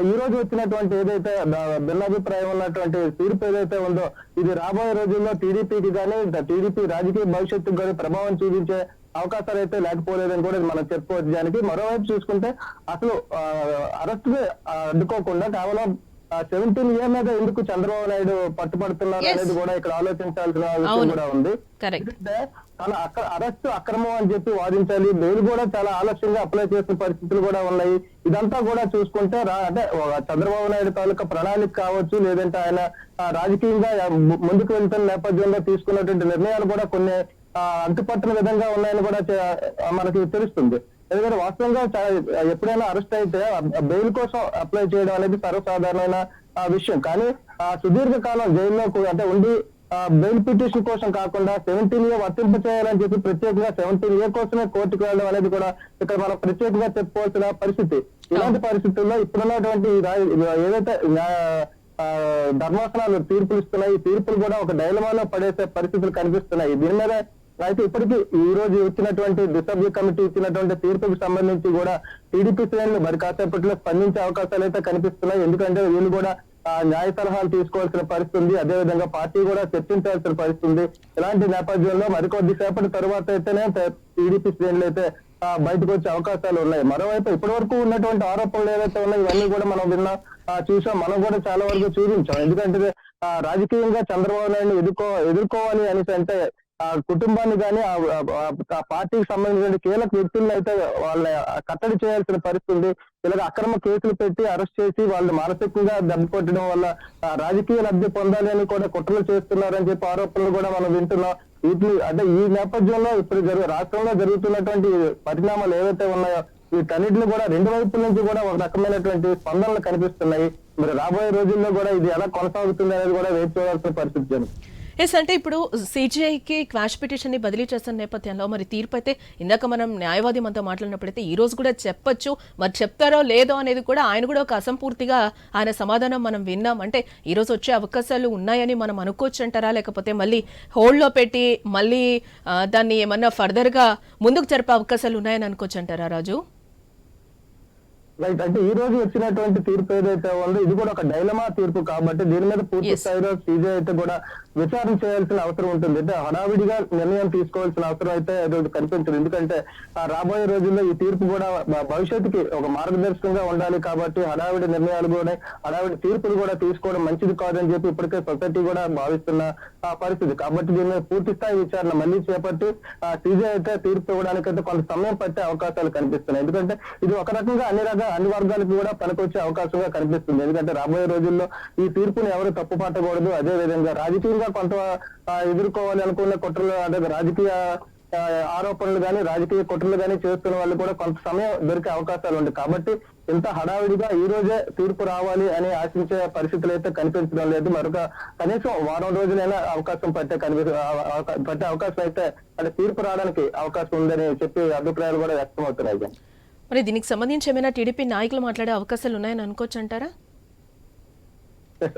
ఈ రోజు వచ్చినటువంటి ఏదైతే భిన్నాభిప్రాయం ఉన్నటువంటి తీర్పు ఏదైతే ఉందో ఇది రాబోయే రోజుల్లో టీడీపీకి కానీ టీడీపీ రాజకీయ భవిష్యత్తుకు కానీ ప్రభావం చూపించే అవకాశాలు అయితే లేకపోలేదని కూడా మనం చెప్పుకోవచ్చు. దానికి మరోవైపు చూసుకుంటే అసలు అరెస్ట్ అడ్డుకోకుండా కేవలం 17A మీద ఎందుకు చంద్రబాబు నాయుడు పట్టుపడుతున్నారు అనేది కూడా ఇక్కడ ఆలోచించాల్సిన విషయం కూడా ఉంది. ఎందుకంటే తన అరెస్ట్ అక్రమం అని చెప్పి వాదించాలి, బెయిల్ కూడా చాలా ఆలస్యంగా అప్లై చేసిన పరిస్థితులు కూడా ఉన్నాయి. ఇదంతా కూడా చూసుకుంటే అంటే చంద్రబాబు నాయుడు తాలూకా ప్రణాళిక కావచ్చు, లేదంటే ఆయన రాజకీయంగా ముందుకు వెళ్తున్న నేపథ్యంలో తీసుకున్నటువంటి నిర్ణయాలు కూడా కొన్ని అంటుపట్టిన విధంగా ఉన్నాయని కూడా మనకి తెలుస్తుంది. ఎందుకంటే వాస్తవంగా ఎప్పుడైనా అరెస్ట్ అయితే బెయిల్ కోసం అప్లై చేయడం అనేది సర్వసాధారణమైన విషయం. కానీ సుదీర్ఘ కాలం జైల్లో అంటే ఉండి బెయిల్ పిటిషన్ కోసం కాకుండా 17A వర్తింప చేయాలని చెప్పి ప్రత్యేకంగా 17A కోసమే కోర్టుకు వెళ్ళడం అనేది కూడా ఇక్కడ మనం ప్రత్యేకంగా చెప్పుకోవాల్సిన పరిస్థితి. ఇలాంటి పరిస్థితుల్లో ఇప్పుడున్నటువంటి ఏదైతే ధర్మాసనాలు తీర్పులు ఇస్తున్నాయి, ఈ తీర్పులు కూడా ఒక డైలమాలో పడేసే పరిస్థితులు కనిపిస్తున్నాయి. దీని మీద అయితే ఇప్పటికీ ఈ రోజు ఇచ్చినటువంటి డిసెంబర్ కమిటీ ఇచ్చినటువంటి తీర్పుకు సంబంధించి కూడా టీడీపీ శ్రేణులు మరి కాసేపట్లో స్పందించే అవకాశాలు అయితే కనిపిస్తున్నాయి. ఎందుకంటే వీళ్ళు కూడా న్యాయ సలహాలు తీసుకోవాల్సిన పరిస్థితి ఉంది. అదేవిధంగా పార్టీ కూడా చర్చించాల్సిన పరిస్థితి ఉంది. ఇలాంటి నేపథ్యంలో మరికొద్ది సేపటి తరువాత అయితేనే టీడీపీ శ్రేణులు అయితే బయటకు వచ్చే అవకాశాలు ఉన్నాయి. మరోవైపు ఇప్పటి వరకు ఉన్నటువంటి ఆరోపణలు ఏవైతే ఉన్నాయో ఇవన్నీ కూడా మనం విన్నాం, చూసాం, మనం కూడా చాలా వరకు చూపించాం. ఎందుకంటే రాజకీయంగా చంద్రబాబు నాయుడు ఎదుర్కోవాలి అనేసి అంటే కుటుంబాన్ని కానీ ఆ పార్టీకి సంబంధించిన కీలక వ్యక్తులను అయితే వాళ్ళ కట్టడి చేయాల్సిన పరిస్థితి ఉంది. ఇలాగ అక్రమ కేసులు పెట్టి అరెస్ట్ చేసి వాళ్ళు మానసికంగా దెబ్బ కొట్టడం వల్ల రాజకీయ లబ్ధి పొందాలి అని కూడా కుట్రలు చేస్తున్నారని చెప్పి ఆరోపణలు కూడా మనం వింటున్నాం. వీటిని అంటే ఈ నేపథ్యంలో ఇప్పుడు రాష్ట్రంలో జరుగుతున్నటువంటి పరిణామాలు ఏవైతే ఉన్నాయో వీటన్నిటిని కూడా రెండు వైపుల నుంచి కూడా ఒక రకమైనటువంటి స్పందనలు కనిపిస్తున్నాయి. మరి రాబోయే రోజుల్లో కూడా ఇది ఎలా కొనసాగుతుంది అనేది కూడా వేచి చూడాల్సిన పరిస్థితి. ఎస్, అంటే ఇప్పుడు సిజిఐకి క్వాష్ పిటిషన్ ని బదిలీ చేస్తున్న నేపథ్యంలో మరి తీర్పు అయితే ఇందాక మనం న్యాయవాది మనతో మాట్లాడినప్పుడైతే ఈ రోజు కూడా చెప్పొచ్చు, మరి చెప్తారో లేదో అనేది కూడా ఆయన కూడా ఒక అసంపూర్తిగా ఆయన సమాధానం మనం విన్నాం. అంటే ఈ రోజు వచ్చే అవకాశాలు ఉన్నాయని మనం అనుకోవచ్చు అంటారా, లేకపోతే మళ్ళీ హోల్డ్లో పెట్టి మళ్ళీ దాన్ని ఏమన్నా ఫర్దర్ గా ముందుకు జరిపే అవకాశాలు ఉన్నాయని అనుకోవచ్చు అంటారా రాజు? రైట్, అంటే ఈ రోజు వచ్చినటువంటి తీర్పు ఏదైతే ఉందో ఇది కూడా ఒక డైలమా తీర్పు కాబట్టి దీని మీద పూర్తి స్థాయిలో సీజే అయితే కూడా విచారణ చేయాల్సిన అవసరం ఉంటుంది. అంటే హడావిడిగా నిర్ణయం తీసుకోవాల్సిన అవసరం అయితే కనిపించదు. ఎందుకంటే రాబోయే రోజుల్లో ఈ తీర్పు కూడా భవిష్యత్తుకి ఒక మార్గదర్శకంగా ఉండాలి కాబట్టి హడావిడి నిర్ణయాలు కూడా హడావిడి తీర్పులు కూడా తీసుకోవడం మంచిది కాదని చెప్పి ఇప్పటికే సొసైటీ కూడా భావిస్తున్న పరిస్థితి. కాబట్టి దీని మీద పూర్తి స్థాయి విచారణ మళ్ళీ చేపట్టి సీజే అయితే తీర్పు ఇవ్వడానికైతే కొంత సమయం పట్టే అవకాశాలు కనిపిస్తున్నాయి. ఎందుకంటే ఇది ఒక రకంగా అన్ని వర్గాలకు కూడా పనికొచ్చే అవకాశంగా కనిపిస్తుంది. ఎందుకంటే రాబోయే రోజుల్లో ఈ తీర్పును ఎవరు తప్పు పట్టకూడదు. అదే విధంగా రాజకీయంగా కొంత ఎదుర్కోవాలి అనుకున్న కుట్రలు అంటే రాజకీయ ఆరోపణలు కానీ రాజకీయ కుట్రలు కానీ చేస్తున్న వాళ్ళు కూడా కొంత సమయం దొరికే అవకాశాలు ఉంటాయి. కాబట్టి ఇంత హడావిడిగా ఈ రోజే తీర్పు రావాలి అని ఆశించే పరిస్థితులు అయితే కనిపించడం లేదు. మరొక కనీసం వారం రోజులైనా అవకాశం పట్టే అవకాశం అయితే అంటే తీర్పు రావడానికి అవకాశం ఉందని చెప్పి అభిప్రాయాలు కూడా వ్యక్తం అవుతున్నాయి. మరి దీనికి సంబంధించి ఏమైనా టీడీపీ నాయకులు మాట్లాడే అవకాశాలు ఉన్నాయని అనుకోవచ్చు అంటారా?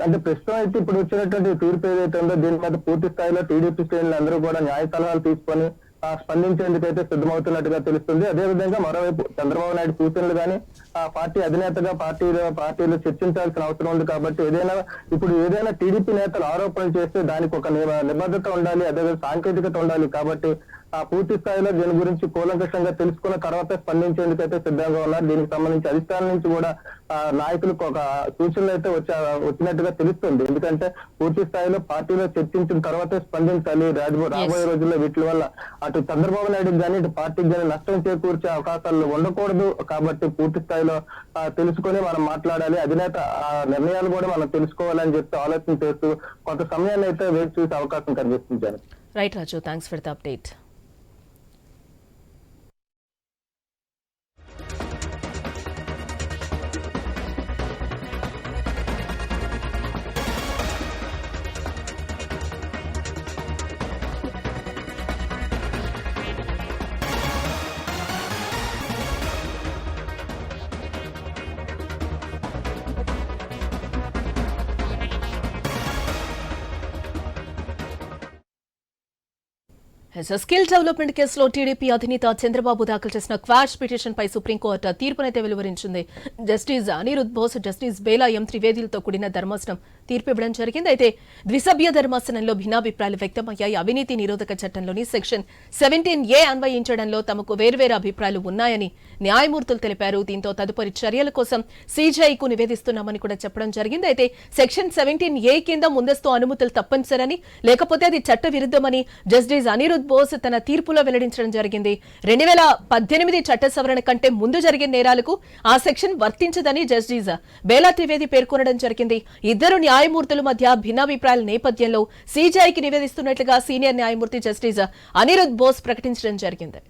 అంటే ప్రస్తుతం అయితే ఇప్పుడు వచ్చినటువంటి తీర్పు ఏదైతే ఉందో దీని మీద పూర్తి స్థాయిలో టీడీపీ శ్రేణులు అందరూ కూడా న్యాయ సలహాలు తీసుకొని స్పందించేందుకైతే సిద్ధమవుతున్నట్టుగా తెలుస్తుంది. అదేవిధంగా మరోవైపు చంద్రబాబు నాయుడు సూచనలు కానీ పార్టీ అధినేతగా పార్టీలో చర్చించాల్సిన అవసరం ఉంది. కాబట్టి ఏదైనా టీడీపీ నేతలు ఆరోపణలు చేస్తే దానికి ఒక నిబద్ధత ఉండాలి, అదేవిధంగా సాంకేతికత ఉండాలి. కాబట్టి పూర్తి స్థాయిలో దీని గురించి కూలంకషంగా తెలుసుకున్న తర్వాతే స్పందించేందుకు అయితే సిద్ధంగా ఉన్నారు. దీనికి సంబంధించి అధిష్టానం నుంచి కూడా నాయకులకు ఒక సూచనలు అయితే వచ్చినట్టుగా తెలుస్తుంది. ఎందుకంటే పూర్తి స్థాయిలో పార్టీలో చర్చించిన తర్వాతే స్పందించాలి. రాబోయే రోజుల్లో వీటి వల్ల అటు చంద్రబాబు నాయుడు కానీ ఇటు పార్టీకి కానీ నష్టం చేకూర్చే అవకాశాలు ఉండకూడదు. కాబట్టి పూర్తి స్థాయిలో తెలుసుకొని మనం మాట్లాడాలి. అధినేత నిర్ణయాలు కూడా మనం తెలుసుకోవాలని చెప్పి ఆలోచన చేస్తూ కొంత సమయాన్ని అయితే వేచి చూసే అవకాశం కనిపిస్తుంది. Right Raju, thanks for the update. Skill development కేసులో టీడీపీ అధినేత చంద్రబాబు దాఖలు చేసిన క్వాష్ పిటిషన్ పై సుప్రీంకోర్టు తీర్పునైతే వెలువరించింది. జస్టిస్ అనిరుద్ బోస్, జస్టిస్ బేలా ఎం త్రివేదిలతో కూడిన ధర్మాసనం తీర్పు ఇవ్వడం జరిగింది. అయితే ద్విసభ్య ధర్మాసనంలో భిన్నాభిప్రాయాలు వ్యక్తమయ్యాయి. అవినీతి నిరోధక చట్టంలోని సెక్షన్ 17A అన్వయించడంలో తమకు వేర్వేరు అభిప్రాయాలు ఉన్నాయని న్యాయమూర్తులు తెలిపారు. దీంతో తదుపరి చర్యల కోసం సీజీఐకు నివేదిస్తున్నామని కూడా చెప్పడం జరిగింది. అయితే సెక్షన్ 17A కింద ముందస్తు అనుమతులు తప్పనిసరని, లేకపోతే అది చట్ట విరుద్ధమని జస్టిస్ అనిరుద్ బోస్ తన తీర్పులో వెల్లడించడం జరిగింది. 2018 చట్ట సవరణ కంటే ముందు జరిగిన నేరాలకు ఆ సెక్షన్ వర్తించదని జస్టిస్ బేలా త్రివేది పేర్కొనడం జరిగింది. ఇద్దరు న్యాయమూర్తుల మధ్య భిన్నాభిప్రాయాల నేపథ్యంలో సీజీఐకి నివేదిస్తున్నట్లుగా సీనియర్ న్యాయమూర్తి జస్టిస్ అనిరుద్ బోస్ ప్రకటించడం జరిగింది.